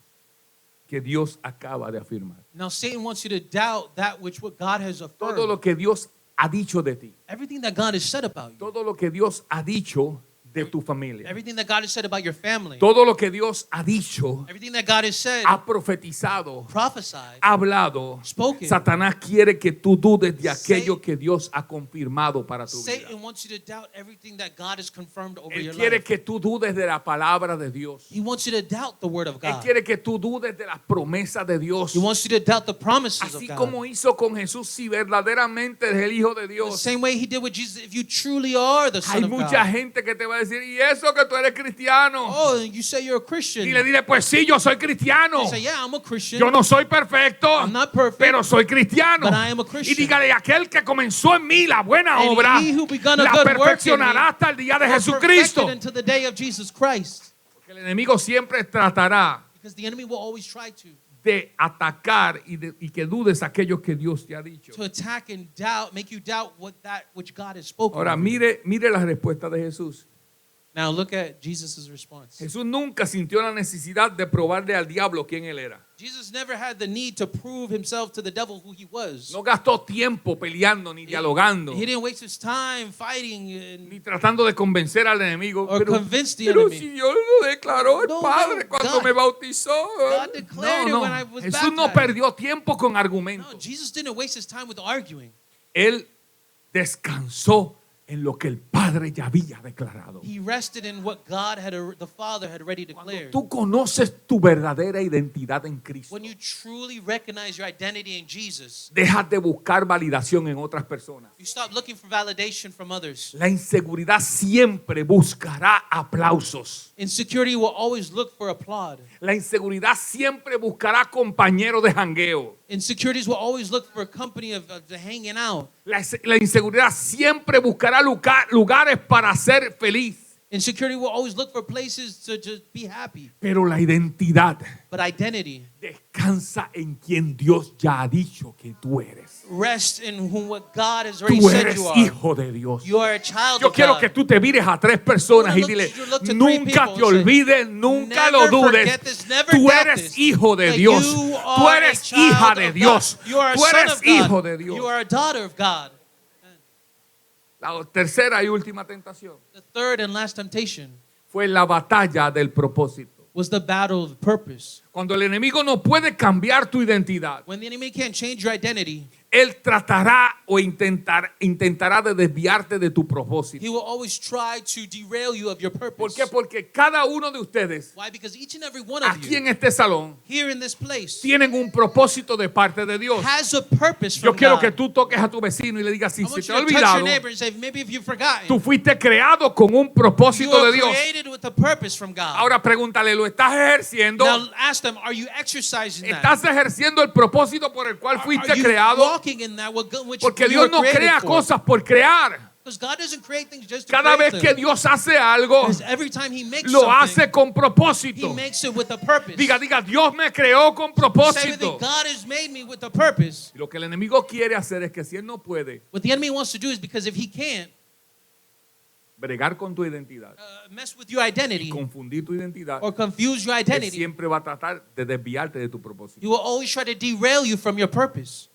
que Dios acaba de afirmar. Now Satan wants you to doubt that which what God has affirmed. Todo lo que Dios ha dicho de ti. Everything that God has said about you. Todo lo que Dios ha dicho de tu familia. Everything that God has said about your family. Todo lo que Dios ha dicho, Everything that God has said, ha profetizado, prophesied, ha hablado. spoken. Satanás quiere que tú dudes de aquello Satan- que Dios ha confirmado para tu vida. Satan wants you to doubt everything that God has confirmed over Él your quiere life. que tú dudes de la palabra de Dios. He wants you to doubt the word of Él God. quiere que tú dudes de las promesas de Dios. He wants you to doubt the promises of Así God. como hizo con Jesús, si verdaderamente eres el Hijo de The Dios. same way He did with Jesus. If you truly are the Hay Son of mucha God. gente que te va a decir, ¿y eso que tú eres cristiano? Oh, you say you're a Christian. Y le diré, pues sí, yo soy cristiano. You say, yeah, I'm a Christian. Yo no soy perfecto, I'm not perfect, pero soy cristiano. but I am a Y Christian. dígale, aquel que comenzó en mí la buena And obra, he who begun a la good work in perfeccionará me hasta el día de will Jesucristo. perfect it until the day of Jesus Christ. Porque el enemigo siempre tratará Because the enemy will always try de atacar y que dudes aquello que Dios te ha dicho. to attack and doubt, make you doubt that which God has spoken. Ahora, over you. mire la respuesta de Jesús. Now look at Jesus' response. Jesús nunca sintió la necesidad de probarle al diablo quién él era. Jesus never had the need to prove himself to the devil who he was. No gastó tiempo peleando ni dialogando, He didn't waste his time fighting ni tratando de convencer al enemigo. or convince the Pero enemy. si Dios lo declaró el No, Padre no, cuando God- me bautizó. God declared it when I was Jesús no baptized. perdió tiempo con No, argumentos. Jesus didn't waste his time with arguing. Él descansó en lo que el Padre ya había declarado. He rested in what God had, the Father had already Cuando declared. tú conoces tu verdadera identidad en Cristo, When you truly recognize your identity in Jesus, dejas de buscar validación en otras personas. you stop looking for validation from others. La inseguridad siempre buscará aplausos. Insecurity will always look for applaud. La inseguridad siempre buscará compañeros de jangueo. Insecurities will always look for a company of hanging out. La inseguridad siempre buscará lugares para ser feliz. Insecurity will always look for places to just be happy. Pero la identidad But identity descansa en quien Dios ya ha dicho que tú eres. rests in whom what God has already Tú said eres you are. hijo de Dios. You are a child Yo of quiero God. que tú te vires a tres personas y Look- dile, look to three nunca people te and say, olvides, nunca never lo dudes. forget this, never Tú doubt eres this, hijo de that Dios. you Tú are eres a child hija of de God. Dios. You are a Tú son eres of God. hijo de Dios. You are a daughter of God. La tercera y última tentación The third and last temptation fue la batalla del propósito. was the battle of purpose. Cuando el enemigo no puede cambiar tu identidad, When the enemy can't change your identity, él tratará o intentará de desviarte de tu propósito. he will always try to derail you of your purpose. ¿Por qué? Porque cada uno de ustedes Why? Because each and every one of aquí en you este salón here in this place tienen un propósito de parte de Dios. has a purpose Yo from quiero God. que tú toques a tu vecino y le digas, si I se want te you ha to touch your olvidado, neighbor and say, maybe if you've forgotten, tú fuiste creado con un you propósito were de Dios. created with a purpose from God. Ahora pregúntale, ¿lo estás ejerciendo? Now ask them, are you exercising that? ¿Estás ejerciendo el propósito por el cual fuiste Are you creado? walking in that which Porque you Dios were no created crea for? cosas por crear. Because God doesn't create things just to Cada create vez que them. Dios hace algo, Because every time He makes lo something, hace con He propósito. makes it with a purpose. Diga, Dios me creó con Say propósito. that God has made me with a purpose. Y lo que el enemigo quiere hacer es que si él no puede What the enemy wants to do is because if he can't bregar con tu identidad, mess with your identity confundir tu identidad, or confuse your él identity, siempre va a tratar de desviarte de tu propósito. he will always try to derail you from your purpose.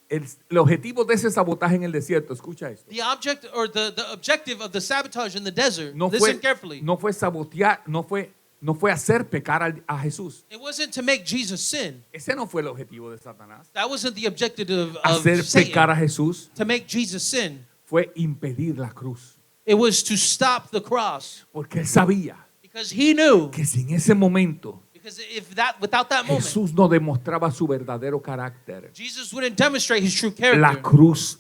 El objetivo de ese sabotaje en el desierto, escucha esto, The object or the objective of the sabotage in the desert, no listen fue, carefully, no fue sabotear, no fue hacer pecar a Jesús. it wasn't to make Jesus sin. Ese no fue el objetivo de Satanás. That wasn't the objective of Hacer pecar a Satan, Jesús to make Jesus sin. fue impedir la cruz. It was to stop the cross Porque él sabía because he knew, que si en ese momento Because without that moment, Jesús no demostraba su verdadero carácter. Jesus wouldn't demonstrate his true La character. cruz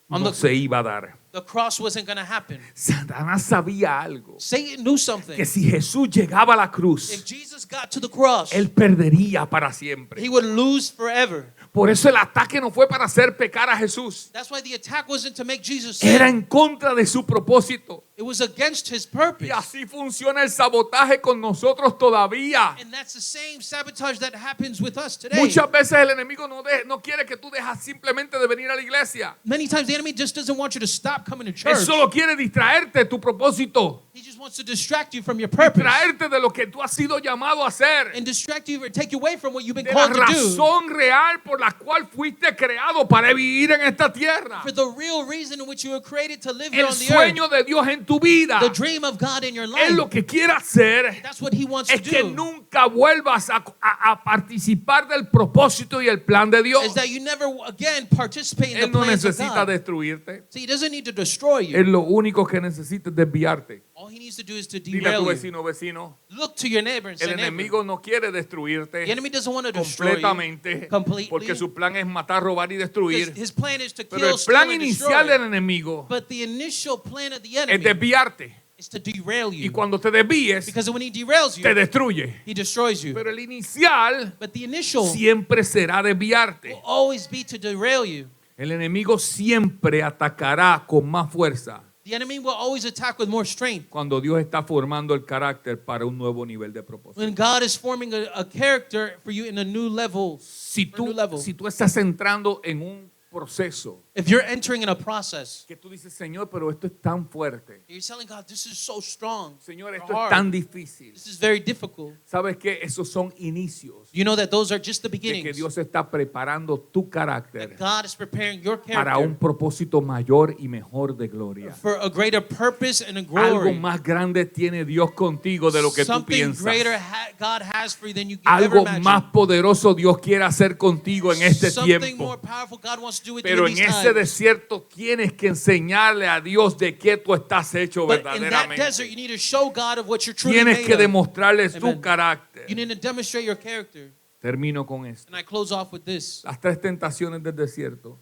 On no the- se iba a dar. The cross wasn't going to happen. Satanás sabía algo, Satan knew something. que si Jesús llegaba a la If cruz, Jesus got to the cross, él perdería para siempre. he would lose forever. Por eso el ataque no fue para hacer pecar a Jesús. That's why the attack wasn't to make Jesus Era sin. en contra de su propósito. It was against his Y purpose. así funciona el sabotaje con nosotros todavía. And that's the same sabotage that happens with us today. Muchas veces el enemigo no quiere que tú dejas simplemente de venir a la iglesia. Many times the enemy just doesn't want you to stop coming to Él church. solo quiere distraerte de tu propósito. He just wants to distract you from your purpose. Distraerte de lo que tú has sido llamado a hacer. And distract you or take you away from what you've been De la called to do. razón real por la cual fuiste creado para vivir en esta tierra. For the real reason in which you were created to live here El on the earth. sueño de Dios en tu vida. The dream of God in your life. Él lo que quiere hacer That's what he wants es to que do. nunca vuelvas a participar del propósito y el plan de Dios. Is that you never again participate in the Él no plans of necesita God. destruirte. See, he doesn't need to destroy you. Él lo único que necesita es desviarte. All he needs to do is to Dile a tu derail you. vecino, Look to your neighbor and say, el neighbor, enemigo no quiere destruirte the enemy doesn't want to destroy you completamente completely. porque su plan es matar, robar y destruir. His plan is to Pero kill, el plan steal, and inicial destroy. del enemigo But the initial plan of the es enemy desviarte. is to derail Y you. cuando te desvíes, Because when he derails te you, destruye. he destroys you. Pero el inicial But the initial siempre será will desviarte. always be to derail you. El enemigo siempre atacará con más fuerza The enemy will always attack with more strength. cuando Dios está formando el carácter para un nuevo nivel de propósito. When God is forming a character for you in a new level. Si For a new level. si tú estás entrando en un proceso If you're entering in a process, que tú dices, Señor, pero esto es tan fuerte. you're telling God, this is so strong. Señor, or esto es hard. tan difícil. This is very difficult. ¿Sabes qué? Esos son inicios You know that those are just the de que beginnings. Dios está preparando tu carácter That God is preparing your para un character propósito mayor y mejor de gloria. for a greater purpose and a Algo glory. más grande tiene Dios contigo de lo que tú Something piensas. greater God has for you than you can ever Algo imagine. más poderoso Dios quiere hacer contigo en este Something tiempo. more powerful God wants to do with you Pero in en these ese times. desierto tienes que enseñarle a Dios de qué tú estás hecho But in that verdaderamente. desert, you need to show God of what you're truly Tienes made que of. demostrarle su Amen. carácter. You need to demonstrate your character. Termino con esto. And I close off with this. Las tres tentaciones del desierto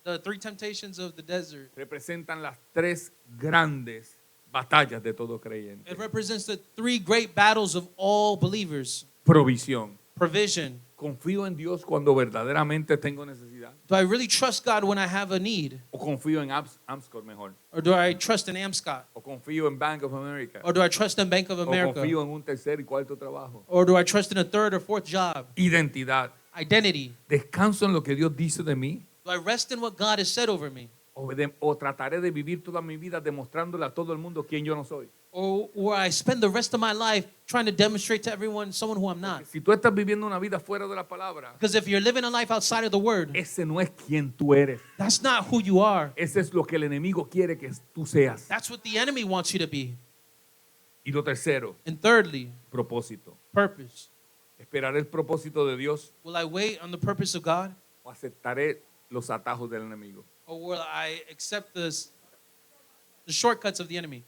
The three temptations of the desert. representan las tres grandes batallas de todo creyente. It represents the three great battles of all believers. Provisión. Provision. ¿Confío en Dios cuando verdaderamente tengo necesidad? Do I really trust God when I have a need? ¿O confío en Amscor mejor? Or do I trust in Amscot? ¿O confío en Bank of America? Or do I trust in Bank of ¿O America? confío en un tercer y cuarto trabajo? Or do I trust in a third or fourth job? Identidad. Identity. ¿Descanso en lo que Dios dice de mí? Do I rest in what God has said over me? ¿O trataré de vivir toda mi vida demostrándole a todo el mundo quién yo no soy? Or I spend the rest of my life trying to demonstrate to everyone someone who I'm not? Si tú estás viviendo una vida fuera de la palabra, Because if you're living a life outside of the Word, ese no es quien tú eres. that's not who you are. Ese es lo que el enemigo quiere que tú seas. That's what the enemy wants you to be. Y lo tercero, And thirdly, propósito. purpose. ¿Esperaré el propósito de Dios Will I wait on the purpose of God? o aceptaré los atajos del enemigo? Or will I accept the shortcuts of the enemy?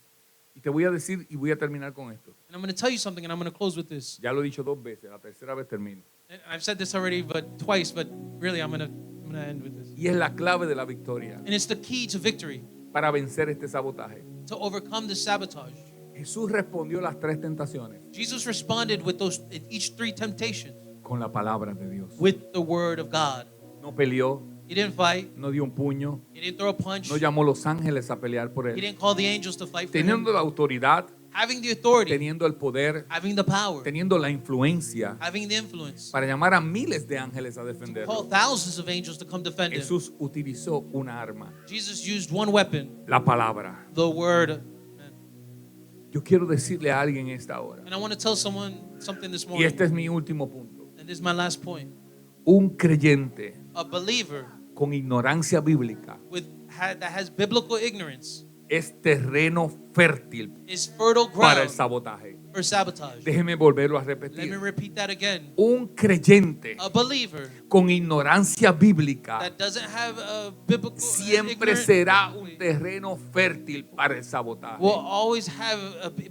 Y te voy a decir y voy a terminar con esto. And I'm going to tell you something, and I'm going to close with this. Ya lo he dicho dos veces, la tercera vez termino. And I've said this already, but twice, but really, I'm going to end with this. Y es la clave de la victoria And it's the key to victory, para vencer este sabotaje. to overcome the sabotage. Jesús respondió las tres tentaciones Jesus responded with each three temptations con la palabra de Dios. with the word of God. No peleó, He didn't fight. no dio un puño, He didn't throw a punch. no llamó a los ángeles a pelear por He él. didn't call the angels to fight for him. Teniendo la autoridad, Having the authority, teniendo el poder, having the power, teniendo la influencia having the influence, para llamar a miles de ángeles a call defenderlo. thousands of angels to come defend him. Jesús utilizó una arma, Jesus used one weapon, la palabra. the word. Yo quiero decirle a alguien esta hora, And I want to tell someone something this y morning. este es mi último punto. And this is my last point. Un creyente A believer con ignorancia bíblica that has biblical ignorance es terreno fértil is fertile para el ground sabotaje. for sabotage. Déjeme volverlo a Let me repetir. repeat that again. Un creyente A believer con ignorancia bíblica that doesn't have a biblical siempre ignorant será un biblically terreno fértil para el sabotaje. will always have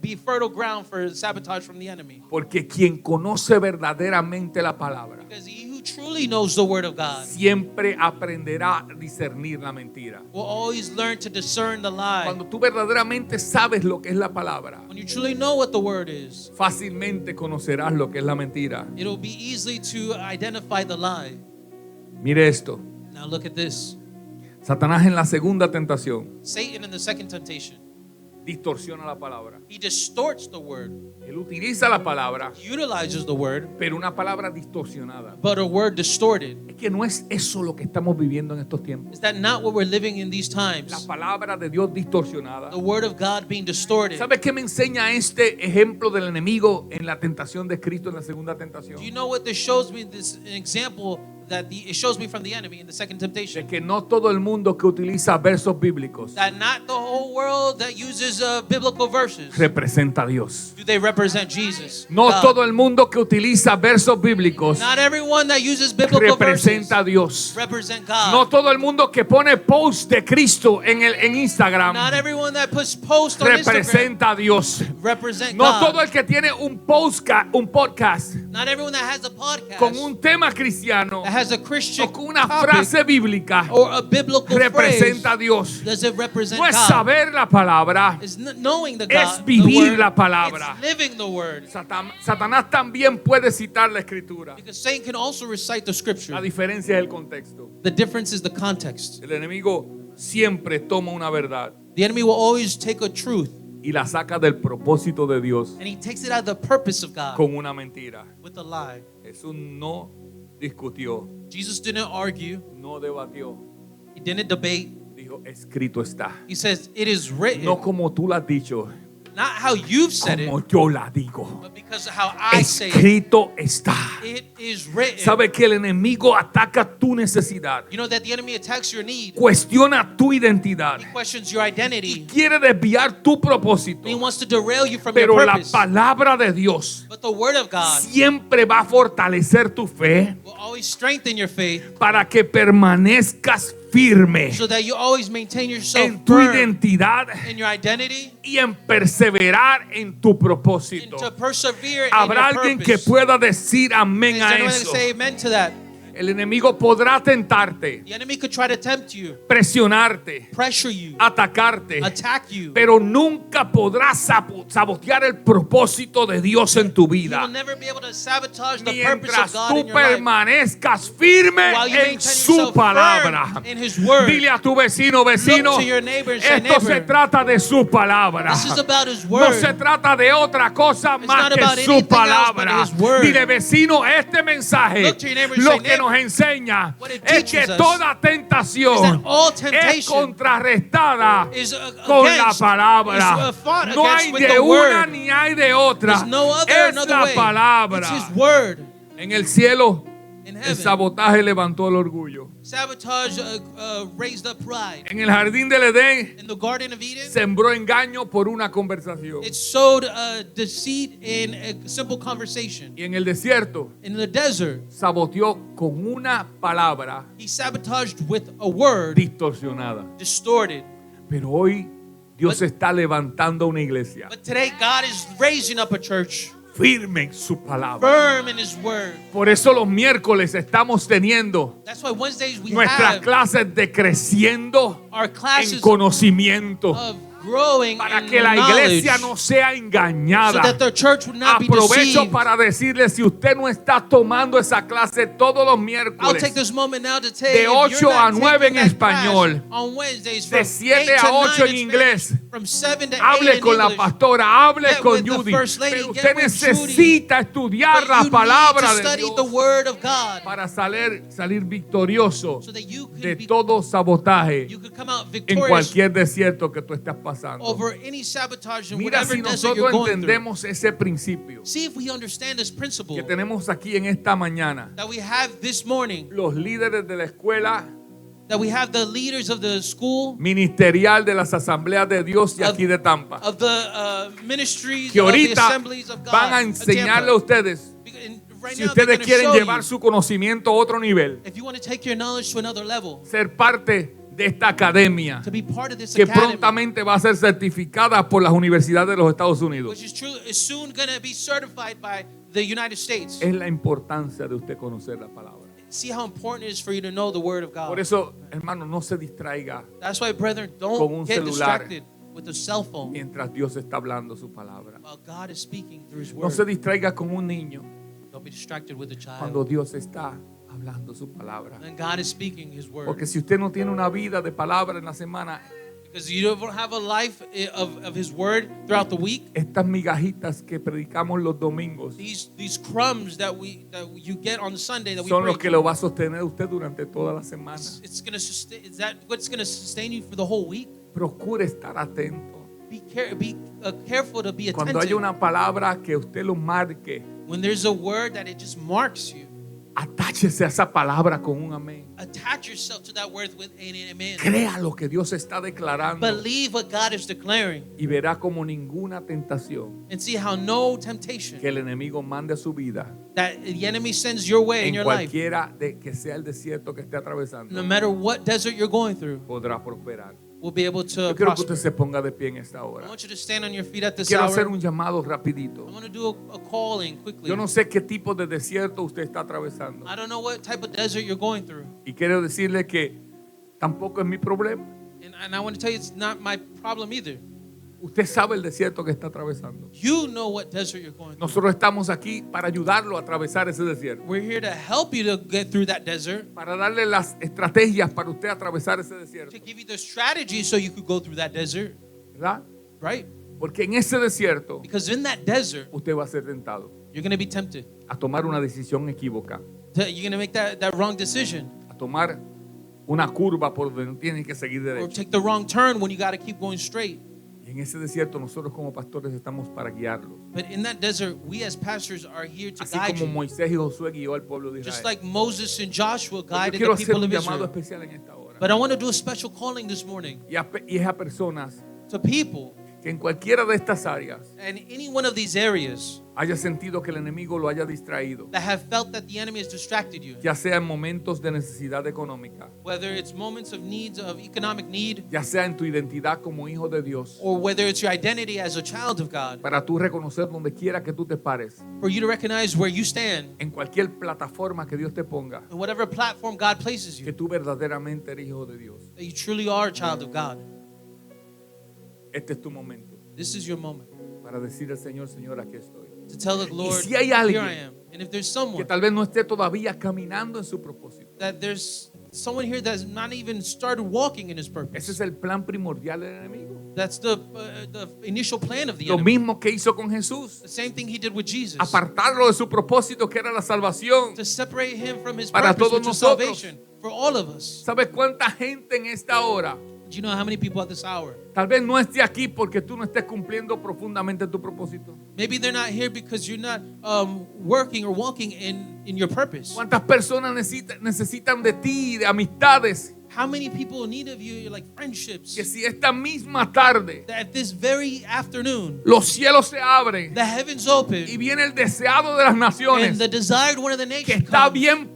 be fertile ground for sabotage from the enemy. Porque quien conoce verdaderamente la palabra Because he who truly knows the word of God siempre aprenderá a discernir la mentira. will always learn to discern the lie. Cuando tú verdaderamente sabes lo que es la palabra, When you truly know what the word is, fácilmente conocerás lo que es la mentira. it'll be easy to identify the lie. Mire esto. Now look at this. Satanás en la segunda tentación Satan in the second temptation, distorsiona la palabra. he distorts the word, Él utiliza la palabra, utilizes the word, pero una palabra distorsionada. but a word distorted. Es que no es eso lo que estamos viviendo en estos tiempos. Is that not what we're living in these La times? palabra de Dios distorsionada. The word of God being distorted. ¿Sabes qué me enseña este ejemplo del enemigo en la tentación de Cristo en la segunda tentación? Do you know what this shows me? This an example that it shows me from the enemy in the second De temptation. que no todo el mundo que utiliza versos bíblicos That not the whole world that uses biblical verses representa a Dios. do they represent Jesus. No God. todo el mundo que utiliza versos bíblicos Not everyone that uses biblical verses representa a Dios. represent God. No todo el mundo que pone post de Cristo en Instagram Not everyone that puts post on Instagram representa a Dios. represent No God. todo el que tiene un podcast Not everyone that has a podcast con un tema cristiano that has a Christian o con una topic frase bíblica or a biblical phrase representa a Dios. does it represent No es God. saber la palabra, It's knowing the es God, vivir the word, la palabra. It's living the word. Satanás también puede citar la escritura. Because Satan can also recite the scripture. La diferencia es el contexto. The difference is the context. El enemigo siempre toma una verdad The enemy will always take a truth y la saca del propósito de Dios and he takes it out of the purpose of God con una mentira. with a lie. Jesús no discutió, Jesus didn't argue. no debatió. He didn't debate. Dijo, escrito está. He says, it is written. No como tú lo has dicho, Not how you've said it, como yo la digo. but because of how I say it. Escrito está. It is written. Sabe que el enemigo ataca tu necesidad, You know that the enemy attacks your need. cuestiona tu identidad, He questions your identity. quiere desviar tu propósito. He wants to derail you from your Pero la purpose. palabra de Dios But the word of God siempre va a fortalecer tu fe will always strengthen your faith para que permanezcas firme so that you always maintain yourself en tu firm identidad in your identity y en perseverar en tu and propósito. to persevere in Habrá your alguien que purpose. pueda decir amén Is a anyone that eso. say amen to that? El enemigo podrá tentarte, The enemy could try to tempt you, presionarte, pressure you, atacarte, attack you. pero nunca podrás sabotear el propósito de Dios en tu You will vida never be able to sabotage the purpose mientras of God tú in your life permanezcas firme while you en maintain su yourself palabra. firm in His word. Dile a tu vecino, Look vecino, to your neighbor and say, esto se neighbor, trata de su palabra. this is about His No word. se trata de otra cosa It's más not que about su anything else but palabra. His word. Dile, vecino, este mensaje Look to your neighbor and lo say, que nos neighbor, enseña what it es que teaches us toda is tentación that all es temptation contrarrestada is con la against, is palabra. fought No against hay with de the una word. ni hay de otra. There's no other Es another la way. palabra. It's His word. En el cielo, In el heaven, sabotaje levantó el orgullo. sabotage raised up pride. En el jardín del Edén, In the Garden of Eden, sembró engaño por una conversación. it sowed deceit in a simple conversation. Y en el desierto, In the desert, saboteó con una palabra he sabotaged with a word distorsionada. distorted. Pero hoy Dios está levantando una iglesia But today, God is raising up a church firme en su palabra. firm in His word. Por eso los miércoles estamos teniendo That's why Wednesdays we nuestras have clases de creciendo our en classes conocimiento of growing para in que la iglesia knowledge, no sea so engañada. that the church would not be Aprovecho deceived. para decirle, si usted no está tomando esa clase todos los I'll miércoles, take this moment now to tell de you, if 8 you're a not 9 taking en that class español, on Wednesdays de from 7 8 a to 8 en 9 in inglés, Spanish, from 7 to 8 hable in con la English, pastora, hable get con with the Judy. first lady, Pero get usted with Judy. necesita estudiar but la you palabra need to de study Dios the word of God para salir victorioso so that you could de be, todo sabotaje you could come out en victorious cualquier desierto que tú estés pasando. over any sabotage in Mira whatever si desert you're nosotros going through. entendemos ese principio See if we understand this principle que tenemos aquí en esta mañana. that we have this morning. Los líderes de la escuela that we have the leaders of the school, ministerial de las asambleas de Dios y Of- aquí de Tampa, of the ministries, que of the ahorita assemblies of God. van a in enseñarle a Tampa. ustedes, And right si now they're ustedes gonna quieren show llevar you, su conocimiento a otro nivel, if you want to take your knowledge to another level, ser parte de esta academia to be part of this que academy, prontamente va a ser certificada por las universidades de los Estados Unidos. which is true, is soon going to be certified by the United States. Es la importancia de usted conocer la palabra. See how important it is for you to know the Word of Por God. eso, hermano, no se distraiga That's why, brethren, Con un don't get celular. distracted with a cell phone mientras Dios está hablando su palabra. while God is speaking through His No se Word. distraiga con un niño Don't be distracted with a cuando child. Dios está hablando su palabra. And God is speaking His Word. Porque si usted no tiene una vida de palabra en la semana, Because you don't have a life of His Word throughout the week. estas migajitas que predicamos los domingos These crumbs that you get on the Sunday that we son los preach, que lo va a sostener usted durante toda la semana. it's going to sustain. Is that what's going to sustain you for the whole week? Procure estar atento. Be careful to be Cuando haya attentive. una palabra que usted lo marque, When there's a word that it just marks you, atáchese a esa palabra con un amén. attach yourself to that word with an amen. Crea lo que Dios está declarando Believe what God is declaring y verá como ninguna tentación and see how no temptation que el enemigo mande a su vida, that the enemy sends your way in en your life, cualquiera de que sea el desierto que esté atravesando, no matter what desert you're going through, podrá prosperar. will be able to Yo quiero que prosper. usted se ponga de pie en esta I hora. want you to stand on your feet at this Quiero hour. hacer un llamado rapidito. I want to do a calling quickly. Yo no sé qué tipo de desierto usted está atravesando. I don't know what type of desert you're going through. Y quiero decirle que tampoco es mi problema. And I want to tell you it's not my problem either. Usted sabe el desierto que está atravesando. You know what desert you're going through. Nosotros estamos aquí para ayudarlo a atravesar ese desierto. We're here to help you to get through that desert, Para darle las estrategias para usted atravesar ese desierto. to give you the strategy so you could go through that desert, ¿Verdad? right? Porque en ese desierto Because in that desert, usted va a ser tentado you're going to be tempted. a tomar una decisión equívoca, You're going to make that wrong decision a tomar una curva por donde no tiene que seguir or derecho. take the wrong turn when you got to keep going straight. Y en ese desierto nosotros como pastores estamos para guiarlos. But in that desert, we as pastors are here to Así guide como you. Moisés y Josué guió al pueblo de Just Israel. like Moses and Joshua Yo guided quiero the hacer people un of llamado Israel. especial en esta hora. But I want to do a special calling this morning Y es a personas to people que en cualquiera de estas áreas and any one of these areas haya sentido que el enemigo lo haya distraído, that have felt that the enemy has distracted you, ya sea en momentos de necesidad económica, whether it's moments of needs, of economic need, ya sea en tu identidad como hijo de Dios, or whether it's your identity as a child of God, para tú reconocer donde quiera que tú te pares, for you to recognize where you stand en cualquier plataforma que Dios te ponga, in whatever platform God places que you, tú verdaderamente eres hijo de Dios. that you truly are a child of God. Este es tu momento This is your moment para decir al Señor, Señor, aquí estoy. to tell the Lord, si hay here alguien I am. And if there's Que someone, tal vez no esté todavía caminando en su propósito. that there's someone here that's not even started walking in his Ese purpose. es el plan primordial del enemigo. That's the initial plan of the Lo enemy. mismo que hizo con Jesús. The same thing he did with Jesus. Apartarlo de su propósito que era la salvación. To separate him from his Para purpose, todos which is nosotros. salvation. For all of us. ¿Sabes cuánta gente en esta hora Do you know how many people at this hour? tal vez no esté aquí porque tú no estés cumpliendo profundamente tu propósito? Maybe they're not here because you're not working or walking in your purpose. ¿Cuántas personas necesitan de ti, de amistades? How many people need of you, like friendships, Que si esta misma tarde that this very afternoon, los cielos se abren the heavens open, y viene el deseado de las and naciones the desired one of the que nations está comes,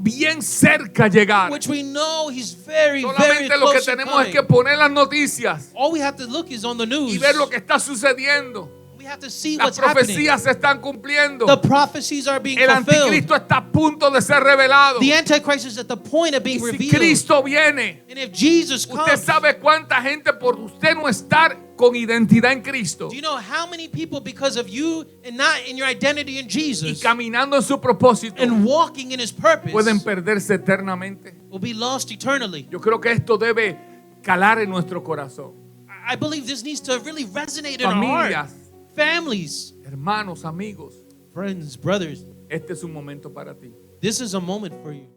bien cerca llegar. which we know he's very, very Solamente lo que close to tenemos es coming. que poner las noticias All we have to look is on the news. y ver lo que está sucediendo. We have to see Las what's happening. profecías se están cumpliendo. The prophecies are being El fulfilled. anticristo está a punto de ser revelado. The Antichrist is at the point of Y being si revealed. Cristo viene, And if Jesus usted comes, sabe cuánta gente por usted no estar con identidad en Cristo do you know how many people, because of you and not in your identity in y Jesus caminando en su propósito and walking in his purpose, pueden perderse eternamente? will be lost eternally? Yo creo que esto debe calar en nuestro corazón. I believe this needs to really resonate in our heart. Familias, Families, hermanos, amigos, friends, brothers, este es un momento para ti. this is a moment for you.